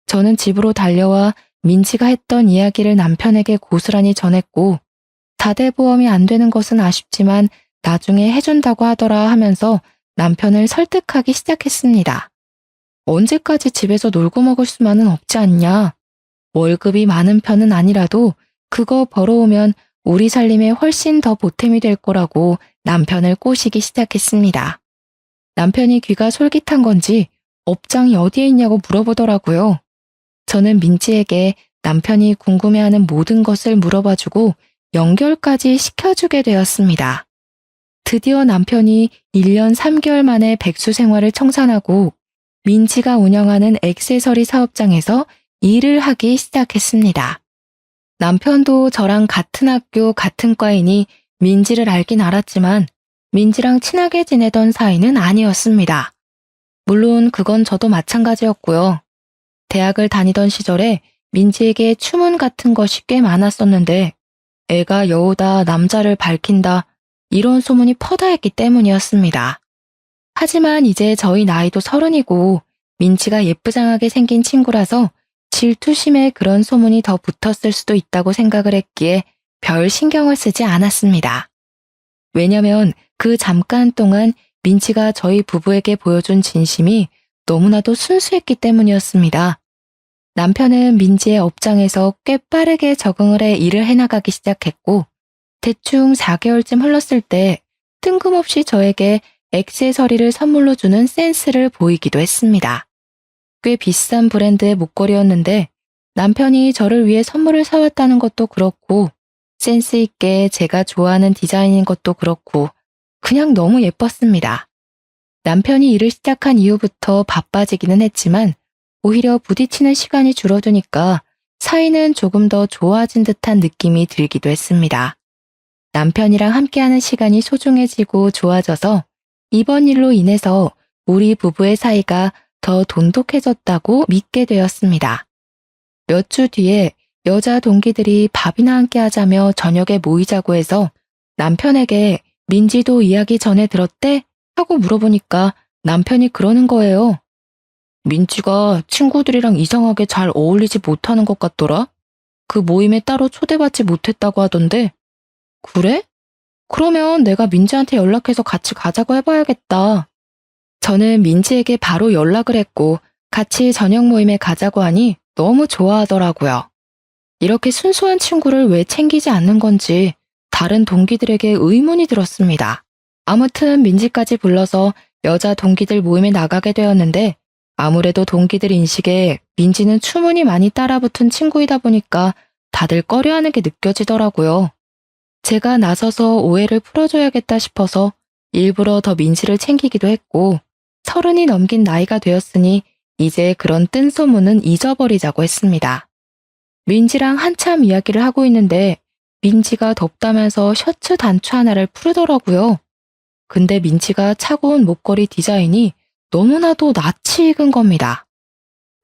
저는 집으로 달려와 민지가 했던 이야기를 남편에게 고스란히 전했고 4대 보험이 안 되는 것은 아쉽지만 나중에 해준다고 하더라 하면서 남편을 설득하기 시작했습니다. 언제까지 집에서 놀고 먹을 수만은 없지 않냐. 월급이 많은 편은 아니라도 그거 벌어오면 우리 살림에 훨씬 더 보탬이 될 거라고 남편을 꼬시기 시작했습니다. 남편이 귀가 솔깃한 건지 업장이 어디에 있냐고 물어보더라고요. 저는 민지에게 남편이 궁금해하는 모든 것을 물어봐주고 연결까지 시켜주게 되었습니다. 드디어 남편이 1년 3개월 만에 백수 생활을 청산하고 민지가 운영하는 액세서리 사업장에서 일을 하기 시작했습니다. 남편도 저랑 같은 학교 같은 과이니 민지를 알긴 알았지만 민지랑 친하게 지내던 사이는 아니었습니다. 물론 그건 저도 마찬가지였고요. 대학을 다니던 시절에 민지에게 추문 같은 것이 꽤 많았었는데 애가 여우다 남자를 밝힌다 이런 소문이 퍼다했기 때문이었습니다. 하지만 이제 저희 나이도 30이고 민지가 예쁘장하게 생긴 친구라서 질투심에 그런 소문이 더 붙었을 수도 있다고 생각을 했기에 별 신경을 쓰지 않았습니다. 왜냐면 그 잠깐 동안 민지가 저희 부부에게 보여준 진심이 너무나도 순수했기 때문이었습니다. 남편은 민지의 업장에서 꽤 빠르게 적응을 해 일을 해나가기 시작했고 대충 4개월쯤 흘렀을 때 뜬금없이 저에게 액세서리를 선물로 주는 센스를 보이기도 했습니다. 꽤 비싼 브랜드의 목걸이였는데 남편이 저를 위해 선물을 사왔다는 것도 그렇고 센스 있게 제가 좋아하는 디자인인 것도 그렇고 그냥 너무 예뻤습니다. 남편이 일을 시작한 이후부터 바빠지기는 했지만 오히려 부딪히는 시간이 줄어드니까 사이는 조금 더 좋아진 듯한 느낌이 들기도 했습니다. 남편이랑 함께하는 시간이 소중해지고 좋아져서 이번 일로 인해서 우리 부부의 사이가 더 돈독해졌다고 믿게 되었습니다. 몇 주 뒤에 여자 동기들이 밥이나 함께 하자며 저녁에 모이자고 해서 남편에게 민지도 이야기 전에 들었대? 하고 물어보니까 남편이 그러는 거예요. 민지가 친구들이랑 이상하게 잘 어울리지 못하는 것 같더라? 그 모임에 따로 초대받지 못했다고 하던데. 그래? 그러면 내가 민지한테 연락해서 같이 가자고 해봐야겠다. 저는 민지에게 바로 연락을 했고 같이 저녁 모임에 가자고 하니 너무 좋아하더라고요. 이렇게 순수한 친구를 왜 챙기지 않는 건지 다른 동기들에게 의문이 들었습니다. 아무튼 민지까지 불러서 여자 동기들 모임에 나가게 되었는데 아무래도 동기들 인식에 민지는 추문이 많이 따라붙은 친구이다 보니까 다들 꺼려하는 게 느껴지더라고요. 제가 나서서 오해를 풀어줘야겠다 싶어서 일부러 더 민지를 챙기기도 했고 30이 넘긴 나이가 되었으니 이제 그런 뜬 소문은 잊어버리자고 했습니다. 민지랑 한참 이야기를 하고 있는데 민지가 덥다면서 셔츠 단추 하나를 풀더라고요. 근데 민지가 차고 온 목걸이 디자인이 너무나도 낯이 익은 겁니다.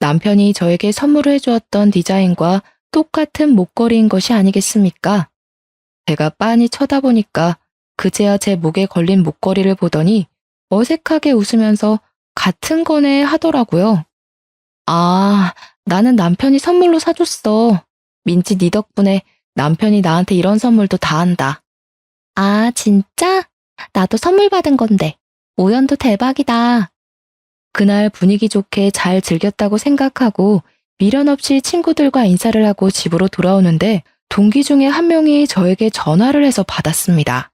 남편이 저에게 선물을 해주었던 디자인과 똑같은 목걸이인 것이 아니겠습니까? 제가 빤히 쳐다보니까 그제야 제 목에 걸린 목걸이를 보더니 어색하게 웃으면서 같은 거네 하더라고요. 아, 나는 남편이 선물로 사줬어. 민지 네 덕분에 남편이 나한테 이런 선물도 다 한다. 아, 진짜? 나도 선물 받은 건데. 우연도 대박이다. 그날 분위기 좋게 잘 즐겼다고 생각하고 미련 없이 친구들과 인사를 하고 집으로 돌아오는데 동기 중에 한 명이 저에게 전화를 해서 받았습니다.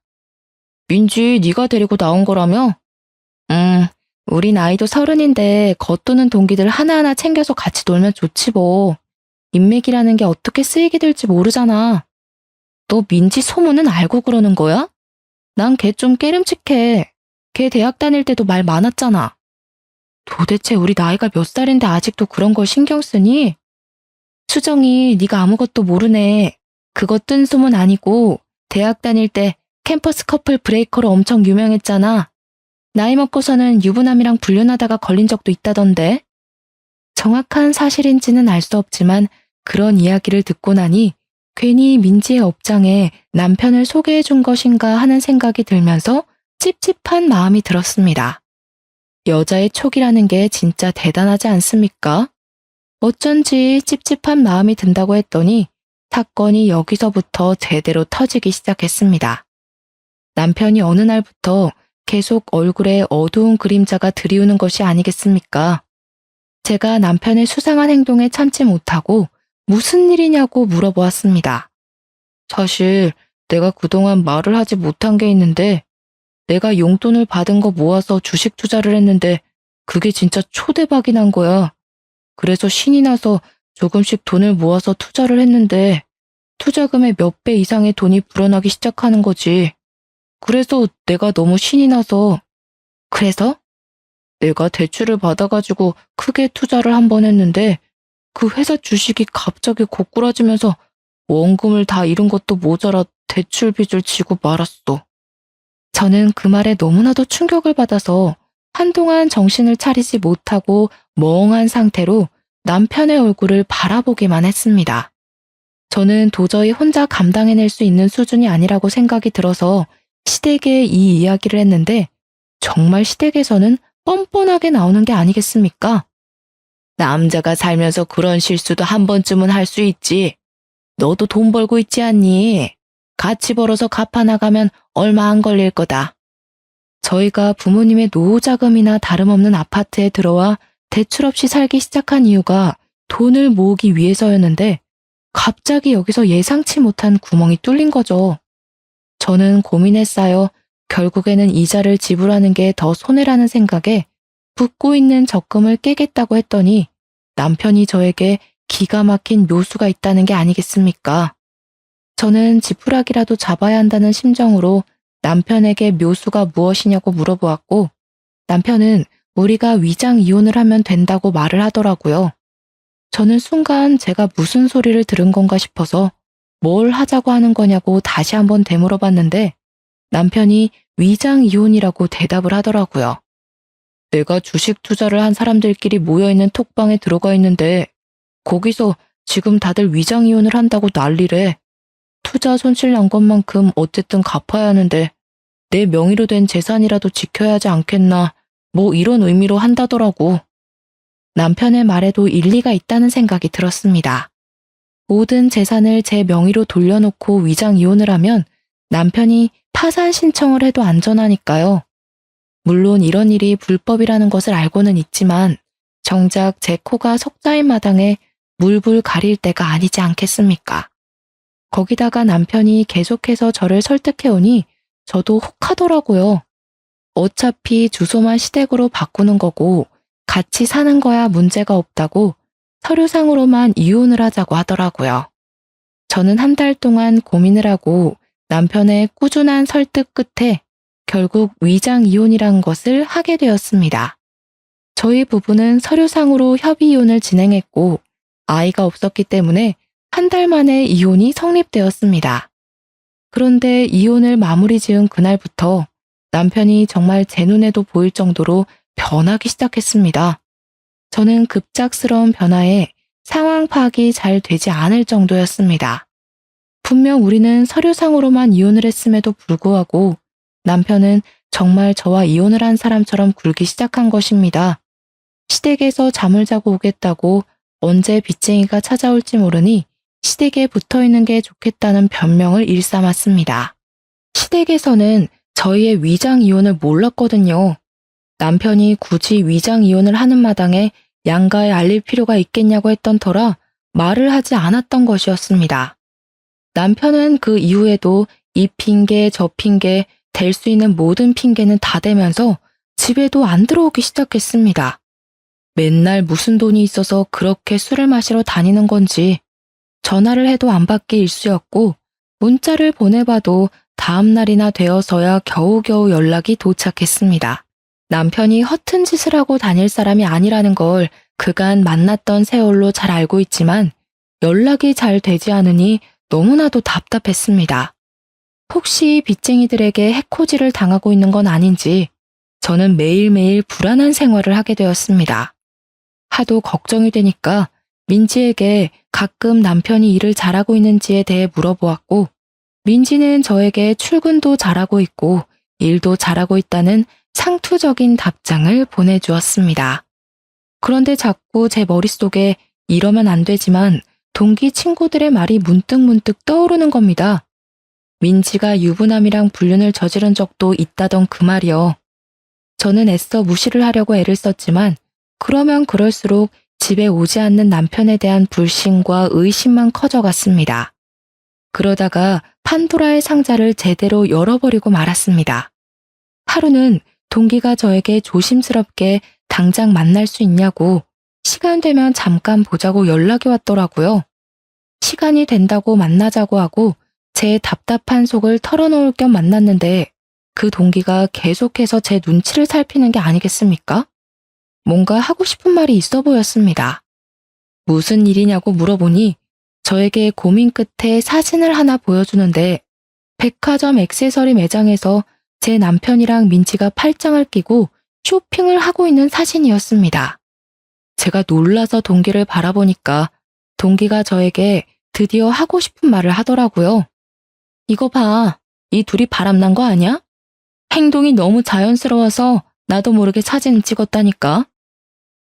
민지, 네가 데리고 나온 거라며? 우리 나이도 30인데 겉도는 동기들 하나하나 챙겨서 같이 놀면 좋지 뭐. 인맥이라는 게 어떻게 쓰이게 될지 모르잖아. 너 민지 소문은 알고 그러는 거야? 난 걔 좀 깨름칙해. 걔 대학 다닐 때도 말 많았잖아. 도대체 우리 나이가 몇 살인데 아직도 그런 걸 신경 쓰니? 수정이 네가 아무것도 모르네. 그거 뜬 소문 아니고 대학 다닐 때 캠퍼스 커플 브레이커로 엄청 유명했잖아. 나이 먹고서는 유부남이랑 불륜하다가 걸린 적도 있다던데. 정확한 사실인지는 알 수 없지만 그런 이야기를 듣고 나니 괜히 민지의 업장에 남편을 소개해 준 것인가 하는 생각이 들면서 찝찝한 마음이 들었습니다. 여자의 촉이라는 게 진짜 대단하지 않습니까? 어쩐지 찝찝한 마음이 든다고 했더니 사건이 여기서부터 제대로 터지기 시작했습니다. 남편이 어느 날부터 계속 얼굴에 어두운 그림자가 드리우는 것이 아니겠습니까? 제가 남편의 수상한 행동에 참지 못하고 무슨 일이냐고 물어보았습니다. 사실 내가 그동안 말을 하지 못한 게 있는데 내가 용돈을 받은 거 모아서 주식 투자를 했는데 그게 진짜 초대박이 난 거야. 그래서 신이 나서 조금씩 돈을 모아서 투자를 했는데 투자금의 몇 배 이상의 돈이 불어나기 시작하는 거지. 그래서 내가 너무 신이 나서 그래서 내가 대출을 받아가지고 크게 투자를 한 번 했는데 그 회사 주식이 갑자기 고꾸라지면서 원금을 다 잃은 것도 모자라 대출 빚을 지고 말았어. 저는 그 말에 너무나도 충격을 받아서 한동안 정신을 차리지 못하고 멍한 상태로 남편의 얼굴을 바라보기만 했습니다. 저는 도저히 혼자 감당해낼 수 있는 수준이 아니라고 생각이 들어서 시댁에 이 이야기를 했는데 정말 시댁에서는 뻔뻔하게 나오는 게 아니겠습니까? 남자가 살면서 그런 실수도 한 번쯤은 할 수 있지. 너도 돈 벌고 있지 않니? 같이 벌어서 갚아나가면 얼마 안 걸릴 거다. 저희가 부모님의 노후 자금이나 다름없는 아파트에 들어와 대출 없이 살기 시작한 이유가 돈을 모으기 위해서였는데 갑자기 여기서 예상치 못한 구멍이 뚫린 거죠. 저는 고민에 쌓여 결국에는 이자를 지불하는 게 더 손해라는 생각에 붓고 있는 적금을 깨겠다고 했더니 남편이 저에게 기가 막힌 묘수가 있다는 게 아니겠습니까? 저는 지푸라기라도 잡아야 한다는 심정으로 남편에게 묘수가 무엇이냐고 물어보았고 남편은 우리가 위장 이혼을 하면 된다고 말을 하더라고요. 저는 순간 제가 무슨 소리를 들은 건가 싶어서 뭘 하자고 하는 거냐고 다시 한번 되물어봤는데 남편이 위장 이혼이라고 대답을 하더라고요. 내가 주식 투자를 한 사람들끼리 모여있는 톡방에 들어가 있는데 거기서 지금 다들 위장 이혼을 한다고 난리래. 투자 손실 난 것만큼 어쨌든 갚아야 하는데 내 명의로 된 재산이라도 지켜야 하지 않겠나 뭐 이런 의미로 한다더라고. 남편의 말에도 일리가 있다는 생각이 들었습니다. 모든 재산을 제 명의로 돌려놓고 위장 이혼을 하면 남편이 파산 신청을 해도 안전하니까요. 물론 이런 일이 불법이라는 것을 알고는 있지만 정작 제 코가 석자인 마당에 물불 가릴 때가 아니지 않겠습니까? 거기다가 남편이 계속해서 저를 설득해오니 저도 혹하더라고요. 어차피 주소만 시댁으로 바꾸는 거고 같이 사는 거야 문제가 없다고 서류상으로만 이혼을 하자고 하더라고요. 저는 한 달 동안 고민을 하고 남편의 꾸준한 설득 끝에 결국 위장 이혼이란 것을 하게 되었습니다. 저희 부부는 서류상으로 협의 이혼을 진행했고 아이가 없었기 때문에 한 달 만에 이혼이 성립되었습니다. 그런데 이혼을 마무리 지은 그날부터 남편이 정말 제 눈에도 보일 정도로 변하기 시작했습니다. 저는 급작스러운 변화에 상황 파악이 잘 되지 않을 정도였습니다. 분명 우리는 서류상으로만 이혼을 했음에도 불구하고 남편은 정말 저와 이혼을 한 사람처럼 굴기 시작한 것입니다. 시댁에서 잠을 자고 오겠다고 언제 빚쟁이가 찾아올지 모르니 시댁에 붙어있는 게 좋겠다는 변명을 일삼았습니다. 시댁에서는 저희의 위장 이혼을 몰랐거든요. 남편이 굳이 위장 이혼을 하는 마당에 양가에 알릴 필요가 있겠냐고 했던 터라 말을 하지 않았던 것이었습니다. 남편은 그 이후에도 이 핑계 저 핑계 댈 수 있는 모든 핑계는 다 대면서 집에도 안 들어오기 시작했습니다. 맨날 무슨 돈이 있어서 그렇게 술을 마시러 다니는 건지 전화를 해도 안 받기 일쑤였고 문자를 보내봐도 다음 날이나 되어서야 겨우겨우 연락이 도착했습니다. 남편이 허튼 짓을 하고 다닐 사람이 아니라는 걸 그간 만났던 세월로 잘 알고 있지만 연락이 잘 되지 않으니 너무나도 답답했습니다. 혹시 빚쟁이들에게 해코지를 당하고 있는 건 아닌지 저는 매일매일 불안한 생활을 하게 되었습니다. 하도 걱정이 되니까 민지에게 가끔 남편이 일을 잘하고 있는지에 대해 물어보았고 민지는 저에게 출근도 잘하고 있고 일도 잘하고 있다는 상투적인 답장을 보내주었습니다. 그런데 자꾸 제 머릿속에 이러면 안 되지만 동기 친구들의 말이 문득문득 떠오르는 겁니다. 민지가 유부남이랑 불륜을 저지른 적도 있다던 그 말이요. 저는 애써 무시를 하려고 애를 썼지만 그러면 그럴수록 집에 오지 않는 남편에 대한 불신과 의심만 커져갔습니다. 그러다가 판도라의 상자를 제대로 열어버리고 말았습니다. 하루는 동기가 저에게 조심스럽게 당장 만날 수 있냐고 시간 되면 잠깐 보자고 연락이 왔더라고요. 시간이 된다고 만나자고 하고 제 답답한 속을 털어놓을 겸 만났는데 그 동기가 계속해서 제 눈치를 살피는 게 아니겠습니까? 뭔가 하고 싶은 말이 있어 보였습니다. 무슨 일이냐고 물어보니 저에게 고민 끝에 사진을 하나 보여주는데 백화점 액세서리 매장에서 제 남편이랑 민지가 팔짱을 끼고 쇼핑을 하고 있는 사진이었습니다. 제가 놀라서 동기를 바라보니까 동기가 저에게 드디어 하고 싶은 말을 하더라고요. 이거 봐, 이 둘이 바람난 거 아니야? 행동이 너무 자연스러워서 나도 모르게 사진 찍었다니까.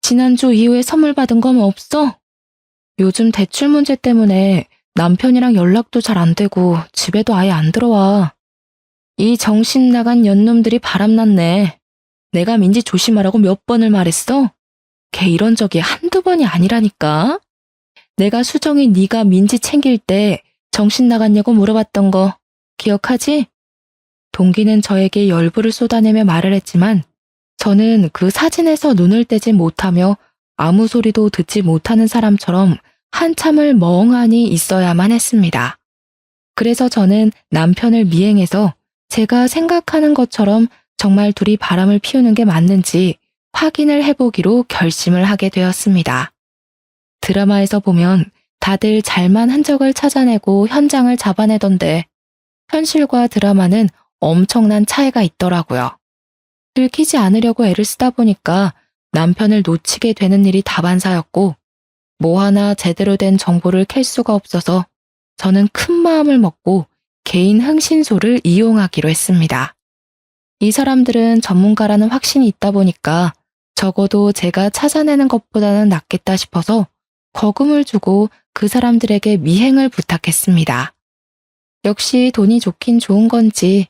지난주 이후에 선물 받은 건 없어? 요즘 대출 문제 때문에 남편이랑 연락도 잘 안 되고 집에도 아예 안 들어와. 이 정신 나간 년놈들이 바람났네. 내가 민지 조심하라고 몇 번을 말했어? 걔 이런 적이 한두 번이 아니라니까. 내가 수정이 네가 민지 챙길 때 정신 나갔냐고 물어봤던 거 기억하지? 동기는 저에게 열불을 쏟아내며 말을 했지만 저는 그 사진에서 눈을 떼지 못하며 아무 소리도 듣지 못하는 사람처럼 한참을 멍하니 있어야만 했습니다. 그래서 저는 남편을 미행해서 제가 생각하는 것처럼 정말 둘이 바람을 피우는 게 맞는지 확인을 해보기로 결심을 하게 되었습니다. 드라마에서 보면 다들 잘만 흔적을 찾아내고 현장을 잡아내던데 현실과 드라마는 엄청난 차이가 있더라고요. 들키지 않으려고 애를 쓰다 보니까 남편을 놓치게 되는 일이 다반사였고 뭐 하나 제대로 된 정보를 캘 수가 없어서 저는 큰 마음을 먹고 개인 흥신소를 이용하기로 했습니다. 이 사람들은 전문가라는 확신이 있다 보니까 적어도 제가 찾아내는 것보다는 낫겠다 싶어서 거금을 주고 그 사람들에게 미행을 부탁했습니다. 역시 돈이 좋긴 좋은 건지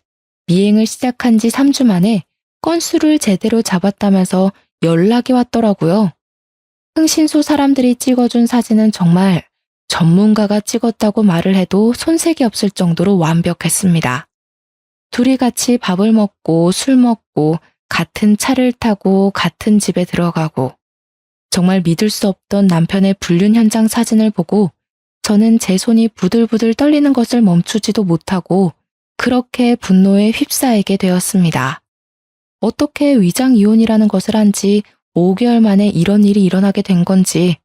미행을 시작한 지 3주 만에 건수를 제대로 잡았다면서 연락이 왔더라고요. 흥신소 사람들이 찍어준 사진은 정말 전문가가 찍었다고 말을 해도 손색이 없을 정도로 완벽했습니다. 둘이 같이 밥을 먹고 술 먹고 같은 차를 타고 같은 집에 들어가고 정말 믿을 수 없던 남편의 불륜 현장 사진을 보고 저는 제 손이 부들부들 떨리는 것을 멈추지도 못하고 그렇게 분노에 휩싸이게 되었습니다. 어떻게 위장 이혼이라는 것을 한 지 5개월 만에 이런 일이 일어나게 된 건지,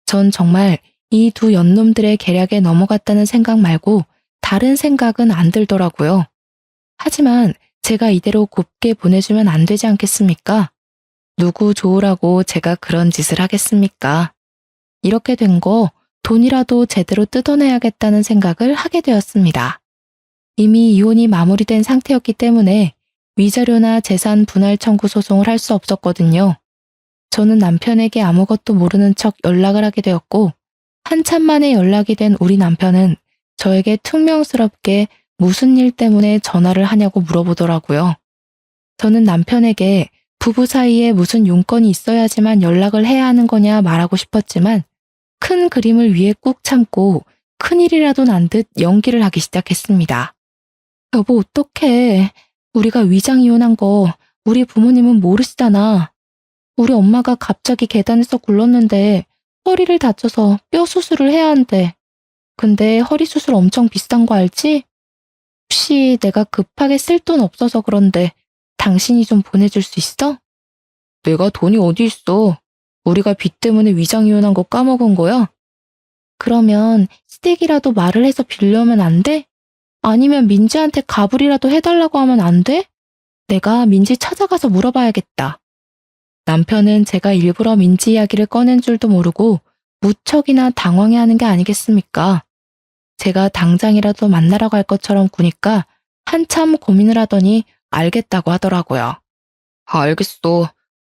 전 정말 이 두 연놈들의 계략에 넘어갔다는 생각 말고 다른 생각은 안 들더라고요. 하지만 제가 이대로 곱게 보내주면 안 되지 않겠습니까? 누구 좋으라고 제가 그런 짓을 하겠습니까? 이렇게 된 거 돈이라도 제대로 뜯어내야겠다는 생각을 하게 되었습니다. 이미 이혼이 마무리된 상태였기 때문에 위자료나 재산 분할 청구 소송을 할 수 없었거든요. 저는 남편에게 아무것도 모르는 척 연락을 하게 되었고, 한참 만에 연락이 된 우리 남편은 저에게 퉁명스럽게 무슨 일 때문에 전화를 하냐고 물어보더라고요. 저는 남편에게 부부 사이에 무슨 용건이 있어야지만 연락을 해야 하는 거냐 말하고 싶었지만, 큰 그림을 위해 꾹 참고 큰일이라도 난 듯 연기를 하기 시작했습니다. 여보, 어떡해. 우리가 위장 이혼한 거 우리 부모님은 모르시잖아. 우리 엄마가 갑자기 계단에서 굴렀는데 허리를 다쳐서 뼈 수술을 해야 한대. 근데 허리 수술 엄청 비싼 거 알지? 혹시 내가 급하게 쓸 돈 없어서 그런데 당신이 좀 보내줄 수 있어? 내가 돈이 어디 있어. 우리가 빚 때문에 위장 이혼한 거 까먹은 거야? 그러면 시댁이라도 말을 해서 빌려오면 안 돼? 아니면 민지한테 가불이라도 해달라고 하면 안 돼? 내가 민지 찾아가서 물어봐야겠다. 남편은 제가 일부러 민지 이야기를 꺼낸 줄도 모르고 무척이나 당황해하는 게 아니겠습니까? 제가 당장이라도 만나라고 할 것처럼 구니까 한참 고민을 하더니 알겠다고 하더라고요. 알겠어.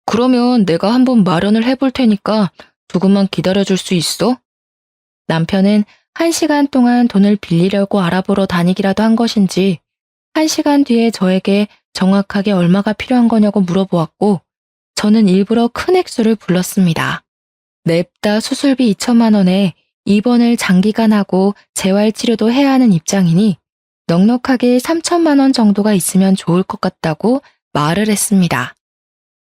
그러면 내가 한번 마련을 해볼 테니까 조금만 기다려줄 수 있어? 남편은 1시간 동안 돈을 빌리려고 알아보러 다니기라도 한 것인지 1시간 뒤에 저에게 정확하게 얼마가 필요한 거냐고 물어보았고, 저는 일부러 큰 액수를 불렀습니다. 냅다 수술비 2천만 원에 입원을 장기간 하고 재활치료도 해야 하는 입장이니 넉넉하게 3천만 원 정도가 있으면 좋을 것 같다고 말을 했습니다.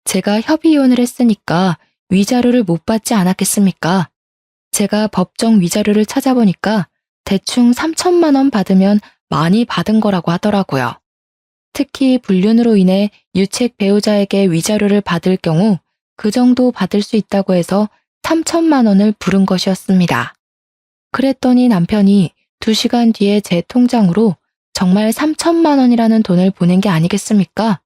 제가 협의이혼을 했으니까 위자료를 못 받지 않았겠습니까? 제가 법정 위자료를 찾아보니까 대충 3천만 원 받으면 많이 받은 거라고 하더라고요. 특히 불륜으로 인해 유책 배우자에게 위자료를 받을 경우 그 정도 받을 수 있다고 해서 3천만 원을 부른 것이었습니다. 그랬더니 남편이 2시간 뒤에 제 통장으로 정말 3천만 원이라는 돈을 보낸 게 아니겠습니까?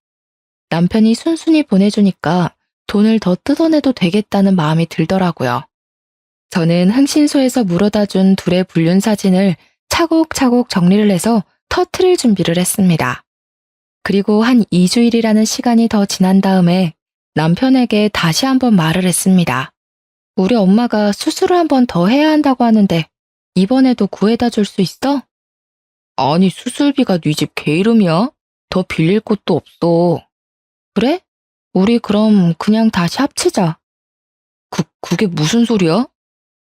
남편이 순순히 보내주니까 돈을 더 뜯어내도 되겠다는 마음이 들더라고요. 저는 흥신소에서 물어다 준 둘의 불륜 사진을 차곡차곡 정리를 해서 터트릴 준비를 했습니다. 그리고 한 2주일이라는 시간이 더 지난 다음에 남편에게 다시 한번 말을 했습니다. 우리 엄마가 수술을 한 번 더 해야 한다고 하는데 이번에도 구해다 줄 수 있어? 아니, 수술비가 네 집 개 이름이야? 더 빌릴 곳도 없어. 그래? 우리 그럼 그냥 다시 합치자. 그게 무슨 소리야?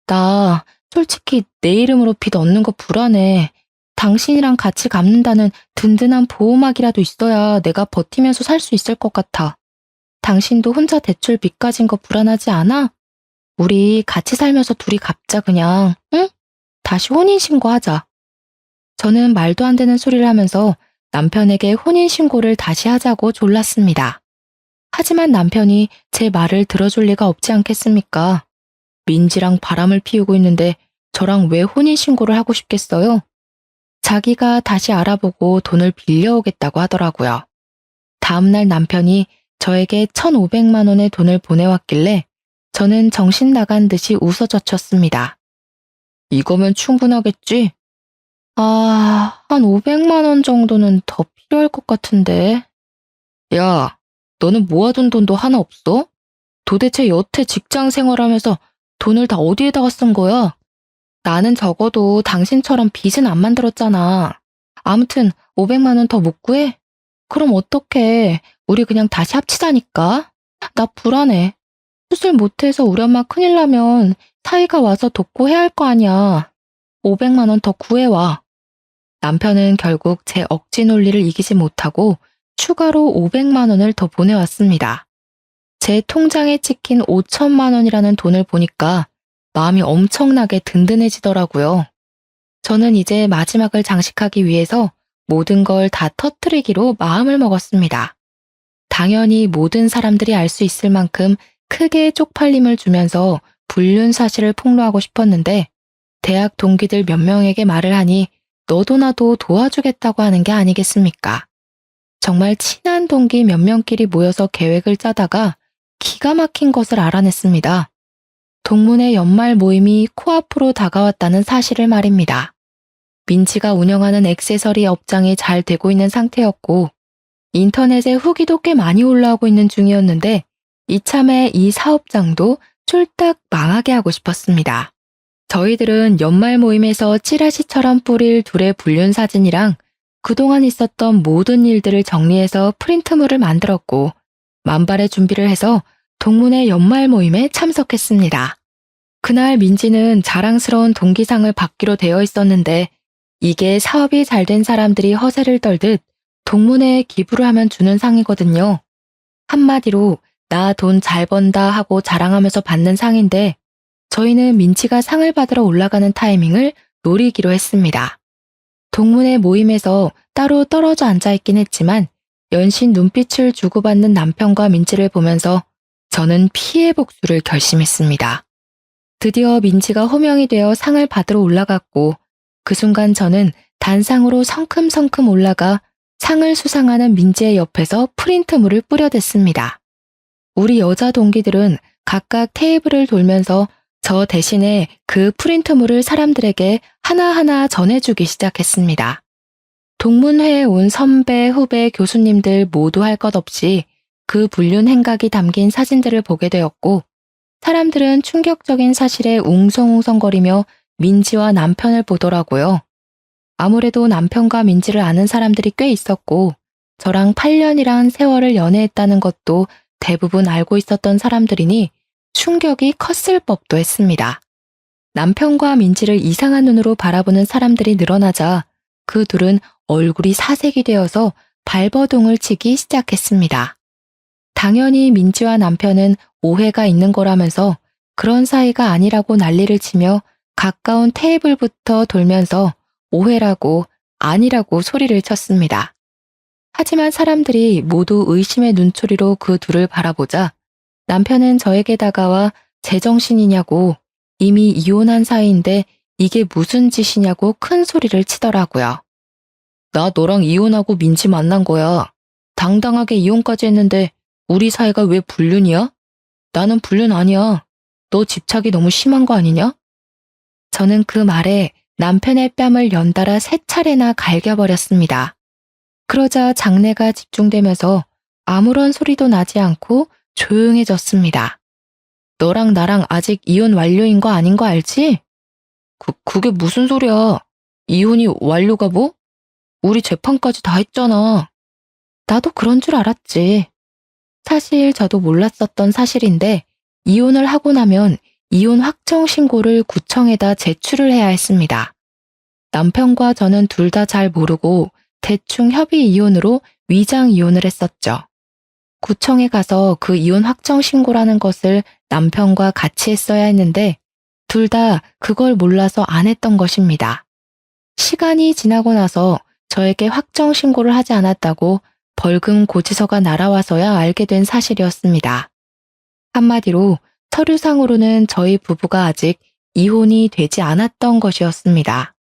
나 솔직히 내 이름으로 빚 얻는 거 불안해. 당신이랑 같이 갚는다는 든든한 보호막이라도 있어야 내가 버티면서 살 수 있을 것 같아. 당신도 혼자 대출 빚 가진 거 불안하지 않아? 우리 같이 살면서 둘이 갚자 그냥, 응? 다시 혼인신고하자. 저는 말도 안 되는 소리를 하면서 남편에게 혼인신고를 다시 하자고 졸랐습니다. 하지만 남편이 제 말을 들어줄 리가 없지 않겠습니까? 민지랑 바람을 피우고 있는데 저랑 왜 혼인신고를 하고 싶겠어요? 자기가 다시 알아보고 돈을 빌려오겠다고 하더라고요. 다음날 남편이 저에게 1,500만 원의 돈을 보내왔길래 저는 정신 나간 듯이 웃어젖혔습니다. 이거면 충분하겠지? 한 500만 원 정도는 더 필요할 것 같은데. 야, 너는 모아둔 돈도 하나 없어? 도대체 여태 직장 생활하면서 돈을 다 어디에다가 쓴 거야? 나는 적어도 당신처럼 빚은 안 만들었잖아. 아무튼 500만 원 더 못 구해? 그럼 어떡해. 우리 그냥 다시 합치자니까. 나 불안해. 수술 못해서 우리 엄마 큰일 나면 사이가 와서 돕고 해야 할 거 아니야. 500만 원 더 구해와. 남편은 결국 제 억지 논리를 이기지 못하고 추가로 500만 원을 더 보내왔습니다. 제 통장에 찍힌 5천만 원이라는 돈을 보니까 마음이 엄청나게 든든해지더라고요. 저는 이제 마지막을 장식하기 위해서 모든 걸 다 터뜨리기로 마음을 먹었습니다. 당연히 모든 사람들이 알 수 있을 만큼 크게 쪽팔림을 주면서 불륜 사실을 폭로하고 싶었는데 대학 동기들 몇 명에게 말을 하니 너도 나도 도와주겠다고 하는 게 아니겠습니까? 정말 친한 동기 몇 명끼리 모여서 계획을 짜다가 기가 막힌 것을 알아냈습니다. 동문회 연말 모임이 코앞으로 다가왔다는 사실을 말입니다. 민지가 운영하는 액세서리 업장이 잘 되고 있는 상태였고 인터넷에 후기도 꽤 많이 올라오고 있는 중이었는데 이참에 이 사업장도 쫄딱 망하게 하고 싶었습니다. 저희들은 연말 모임에서 찌라시처럼 뿌릴 둘의 불륜 사진이랑 그동안 있었던 모든 일들을 정리해서 프린트물을 만들었고 만발의 준비를 해서 동문회 연말 모임에 참석했습니다. 그날 민지는 자랑스러운 동기상을 받기로 되어 있었는데 이게 사업이 잘 된 사람들이 허세를 떨듯 동문회에 기부를 하면 주는 상이거든요. 한마디로 나 돈 잘 번다 하고 자랑하면서 받는 상인데 저희는 민지가 상을 받으러 올라가는 타이밍을 노리기로 했습니다. 동문회 모임에서 따로 떨어져 앉아있긴 했지만 연신 눈빛을 주고받는 남편과 민지를 보면서 저는 피해 복수를 결심했습니다. 드디어 민지가 호명이 되어 상을 받으러 올라갔고 그 순간 저는 단상으로 성큼성큼 올라가 상을 수상하는 민지의 옆에서 프린트물을 뿌려댔습니다. 우리 여자 동기들은 각각 테이블을 돌면서 저 대신에 그 프린트물을 사람들에게 하나하나 전해주기 시작했습니다. 동문회에 온 선배, 후배, 교수님들 모두 할 것 없이 그 불륜 행각이 담긴 사진들을 보게 되었고 사람들은 충격적인 사실에 웅성웅성거리며 민지와 남편을 보더라고요. 아무래도 남편과 민지를 아는 사람들이 꽤 있었고 저랑 8년이란 세월을 연애했다는 것도 대부분 알고 있었던 사람들이니 충격이 컸을 법도 했습니다. 남편과 민지를 이상한 눈으로 바라보는 사람들이 늘어나자 그 둘은 얼굴이 사색이 되어서 발버둥을 치기 시작했습니다. 당연히 민지와 남편은 오해가 있는 거라면서 그런 사이가 아니라고 난리를 치며 가까운 테이블부터 돌면서 오해라고 아니라고 소리를 쳤습니다. 하지만 사람들이 모두 의심의 눈초리로 그 둘을 바라보자 남편은 저에게 다가와 제정신이냐고 이미 이혼한 사이인데 이게 무슨 짓이냐고 큰 소리를 치더라고요. 나 너랑 이혼하고 민지 만난 거야. 당당하게 이혼까지 했는데 우리 사이가 왜 불륜이야? 나는 불륜 아니야. 너 집착이 너무 심한 거 아니냐? 저는 그 말에 남편의 뺨을 연달아 3차례나 갈겨버렸습니다. 그러자 장내가 집중되면서 아무런 소리도 나지 않고 조용해졌습니다. 너랑 나랑 아직 이혼 완료인 거 아닌 거 알지? 그게 무슨 소리야? 이혼이 완료가 뭐? 우리 재판까지 다 했잖아. 나도 그런 줄 알았지. 사실 저도 몰랐었던 사실인데 이혼을 하고 나면 이혼 확정 신고를 구청에다 제출을 해야 했습니다. 남편과 저는 둘 다 잘 모르고 대충 협의 이혼으로 위장 이혼을 했었죠. 구청에 가서 그 이혼 확정 신고라는 것을 남편과 같이 했어야 했는데 둘 다 그걸 몰라서 안 했던 것입니다. 시간이 지나고 나서 저에게 확정 신고를 하지 않았다고 벌금 고지서가 날아와서야 알게 된 사실이었습니다. 한마디로 서류상으로는 저희 부부가 아직 이혼이 되지 않았던 것이었습니다.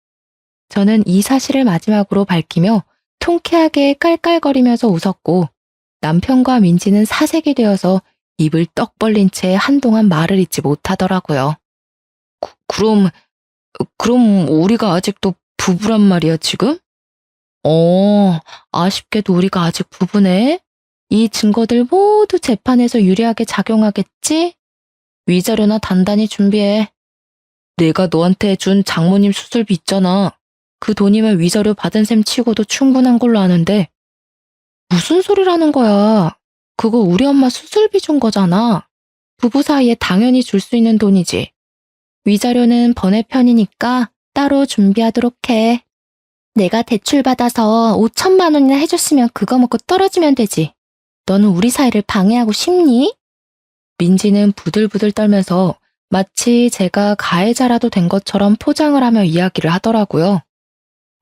저는 이 사실을 마지막으로 밝히며 통쾌하게 깔깔거리면서 웃었고 남편과 민지는 사색이 되어서 입을 떡 벌린 채 한동안 말을 잇지 못하더라고요. 그럼 우리가 아직도 부부란 말이야, 지금? 아쉽게도 우리가 아직 부부네. 이 증거들 모두 재판에서 유리하게 작용하겠지? 위자료나 단단히 준비해. 내가 너한테 준 장모님 수술비 있잖아. 그 돈이면 위자료 받은 셈 치고도 충분한 걸로 아는데. 무슨 소리라는 거야. 그거 우리 엄마 수술비 준 거잖아. 부부 사이에 당연히 줄 수 있는 돈이지. 위자료는 번외편이니까 따로 준비하도록 해. 내가 대출받아서 5천만 원이나 해줬으면 그거 먹고 떨어지면 되지. 너는 우리 사이를 방해하고 싶니? 민지는 부들부들 떨면서 마치 제가 가해자라도 된 것처럼 포장을 하며 이야기를 하더라고요.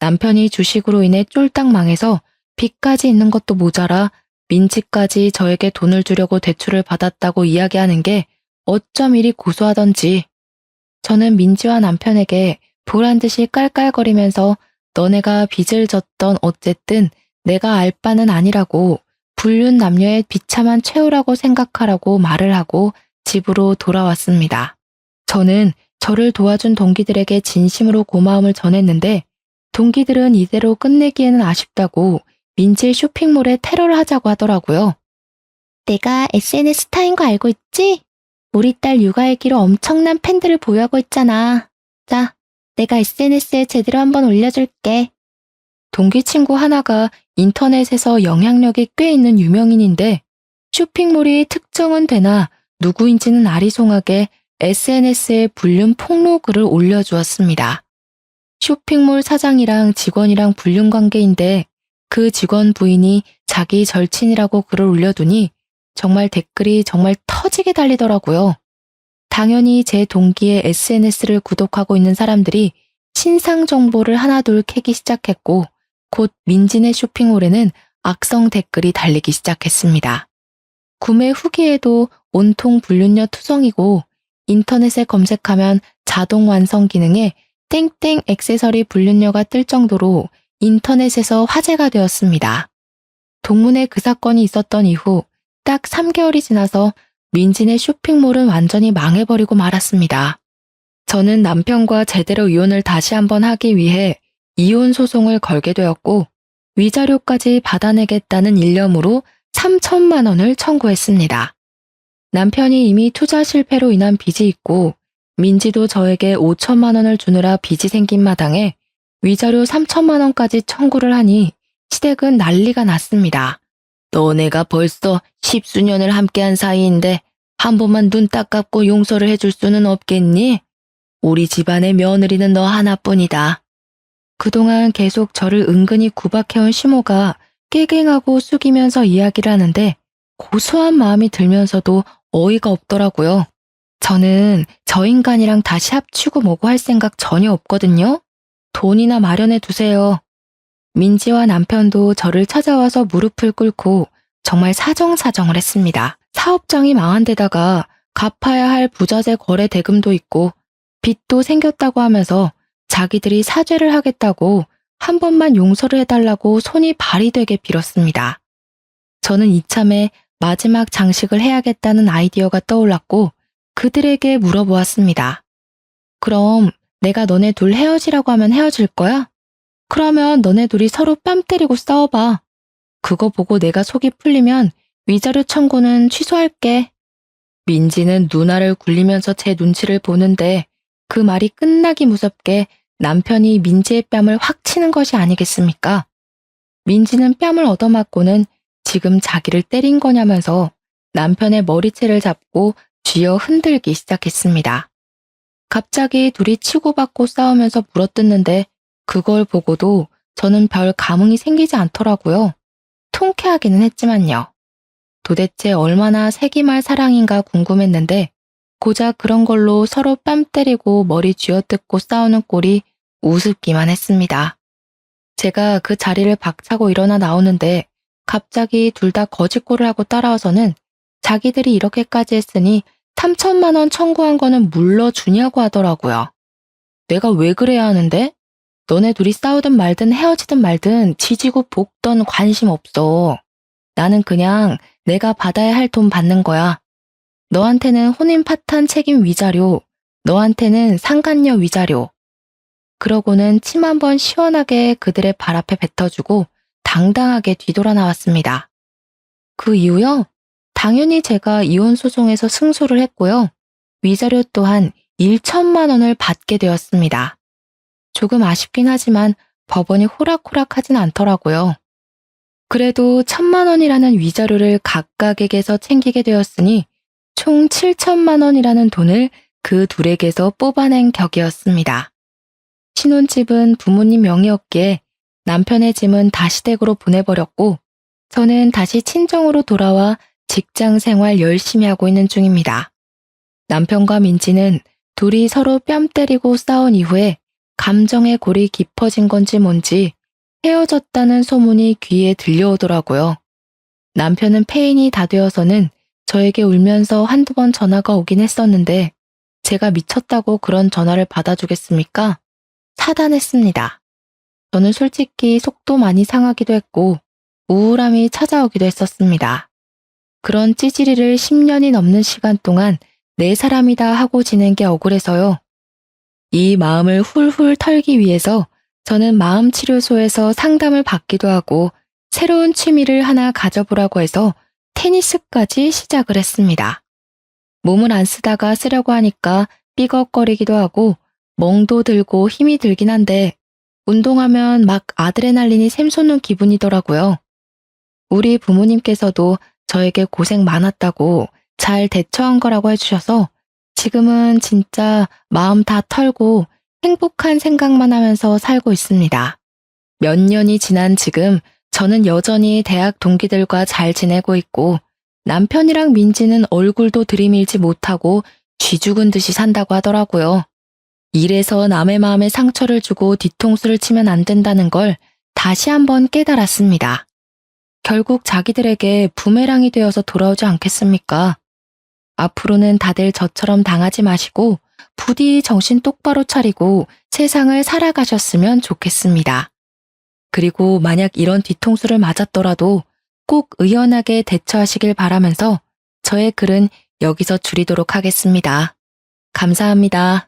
남편이 주식으로 인해 쫄딱 망해서 빚까지 있는 것도 모자라 민지까지 저에게 돈을 주려고 대출을 받았다고 이야기하는 게 어쩜 이리 고소하던지. 저는 민지와 남편에게 보란듯이 깔깔거리면서 너네가 빚을 졌던 어쨌든 내가 알 바는 아니라고 불륜 남녀의 비참한 최후라고 생각하라고 말을 하고 집으로 돌아왔습니다. 저는 저를 도와준 동기들에게 진심으로 고마움을 전했는데 동기들은 이대로 끝내기에는 아쉽다고 민지의 쇼핑몰에 테러를 하자고 하더라고요. 내가 SNS 스타인 거 알고 있지? 우리 딸 육아일기로 엄청난 팬들을 보유하고 있잖아. 자, 내가 SNS에 제대로 한번 올려줄게. 동기 친구 하나가 인터넷에서 영향력이 꽤 있는 유명인인데 쇼핑몰이 특정은 되나 누구인지는 아리송하게 SNS에 불륜 폭로 글을 올려주었습니다. 쇼핑몰 사장이랑 직원이랑 불륜 관계인데 그 직원 부인이 자기 절친이라고 글을 올려두니 정말 댓글이 정말 터지게 달리더라고요. 당연히 제 동기의 SNS를 구독하고 있는 사람들이 신상 정보를 하나둘 캐기 시작했고 곧 민진의 쇼핑몰에는 악성 댓글이 달리기 시작했습니다. 구매 후기에도 온통 불륜녀 투성이고 인터넷에 검색하면 자동 완성 기능에 땡땡 액세서리 불륜녀가 뜰 정도로 인터넷에서 화제가 되었습니다. 동문회 그 사건이 있었던 이후 딱 3개월이 지나서 민진의 쇼핑몰은 완전히 망해버리고 말았습니다. 저는 남편과 제대로 이혼을 다시 한번 하기 위해 이혼 소송을 걸게 되었고 위자료까지 받아내겠다는 일념으로 3천만 원을 청구했습니다. 남편이 이미 투자 실패로 인한 빚이 있고 민지도 저에게 5천만 원을 주느라 빚이 생긴 마당에 위자료 3천만 원까지 청구를 하니 시댁은 난리가 났습니다. 너네가 벌써 10수년을 함께한 사이인데 한 번만 눈 딱 감고 용서를 해줄 수는 없겠니? 우리 집안의 며느리는 너 하나뿐이다. 그동안 계속 저를 은근히 구박해온 시모가 깨갱하고 숙이면서 이야기를 하는데 고소한 마음이 들면서도 어이가 없더라고요. 저는 저 인간이랑 다시 합치고 뭐고 할 생각 전혀 없거든요. 돈이나 마련해 두세요. 민지와 남편도 저를 찾아와서 무릎을 꿇고 정말 사정사정을 했습니다. 사업장이 망한 데다가 갚아야 할 부자재 거래 대금도 있고 빚도 생겼다고 하면서 자기들이 사죄를 하겠다고 한 번만 용서를 해달라고 손이 발이 되게 빌었습니다. 저는 이참에 마지막 장식을 해야겠다는 아이디어가 떠올랐고 그들에게 물어보았습니다. 그럼 내가 너네 둘 헤어지라고 하면 헤어질 거야? 그러면 너네 둘이 서로 뺨 때리고 싸워봐. 그거 보고 내가 속이 풀리면 위자료 청구는 취소할게. 민지는 누나를 굴리면서 제 눈치를 보는데 그 말이 끝나기 무섭게 남편이 민지의 뺨을 확 치는 것이 아니겠습니까? 민지는 뺨을 얻어맞고는 지금 자기를 때린 거냐면서 남편의 머리채를 잡고 쥐어 흔들기 시작했습니다. 갑자기 둘이 치고받고 싸우면서 물어뜯는데 그걸 보고도 저는 별 감흥이 생기지 않더라고요. 통쾌하기는 했지만요. 도대체 얼마나 세기말 사랑인가 궁금했는데 고작 그런 걸로 서로 뺨 때리고 머리 쥐어뜯고 싸우는 꼴이 우습기만 했습니다. 제가 그 자리를 박차고 일어나 나오는데 갑자기 둘 다 거짓골을 하고 따라와서는 자기들이 이렇게까지 했으니 3천만 원 청구한 거는 물러주냐고 하더라고요. 내가 왜 그래야 하는데? 너네 둘이 싸우든 말든 헤어지든 말든 지지고 볶던 관심 없어. 나는 그냥 내가 받아야 할 돈 받는 거야. 너한테는 혼인 파탄 책임 위자료, 너한테는 상간녀 위자료. 그러고는 침 한 번 시원하게 그들의 발 앞에 뱉어주고 당당하게 뒤돌아 나왔습니다. 그 이후요? 당연히 제가 이혼 소송에서 승소를 했고요. 위자료 또한 1천만 원을 받게 되었습니다. 조금 아쉽긴 하지만 법원이 호락호락하진 않더라고요. 그래도 1,000만 원이라는 위자료를 각각에게서 챙기게 되었으니 총 7천만 원이라는 돈을 그 둘에게서 뽑아낸 격이었습니다. 신혼집은 부모님 명의였기에 남편의 짐은 다시 댁으로 보내버렸고 저는 다시 친정으로 돌아와 직장 생활 열심히 하고 있는 중입니다. 남편과 민지는 둘이 서로 뺨 때리고 싸운 이후에 감정의 골이 깊어진 건지 뭔지 헤어졌다는 소문이 귀에 들려오더라고요. 남편은 폐인이 다 되어서는 저에게 울면서 한두 번 전화가 오긴 했었는데 제가 미쳤다고 그런 전화를 받아주겠습니까? 차단했습니다. 저는 솔직히 속도 많이 상하기도 했고 우울함이 찾아오기도 했었습니다. 그런 찌질이를 10년이 넘는 시간 동안 내 사람이다 하고 지낸 게 억울해서요. 이 마음을 훌훌 털기 위해서 저는 마음치료소에서 상담을 받기도 하고 새로운 취미를 하나 가져보라고 해서 테니스까지 시작을 했습니다. 몸을 안 쓰다가 쓰려고 하니까 삐걱거리기도 하고 멍도 들고 힘이 들긴 한데 운동하면 막 아드레날린이 샘솟는 기분이더라고요. 우리 부모님께서도 저에게 고생 많았다고 잘 대처한 거라고 해주셔서 지금은 진짜 마음 다 털고 행복한 생각만 하면서 살고 있습니다. 몇 년이 지난 지금 저는 여전히 대학 동기들과 잘 지내고 있고 남편이랑 민지는 얼굴도 들이밀지 못하고 쥐 죽은 듯이 산다고 하더라고요. 이래서 남의 마음에 상처를 주고 뒤통수를 치면 안 된다는 걸 다시 한번 깨달았습니다. 결국 자기들에게 부메랑이 되어서 돌아오지 않겠습니까? 앞으로는 다들 저처럼 당하지 마시고 부디 정신 똑바로 차리고 세상을 살아가셨으면 좋겠습니다. 그리고 만약 이런 뒤통수를 맞았더라도 꼭 의연하게 대처하시길 바라면서 저의 글은 여기서 줄이도록 하겠습니다. 감사합니다.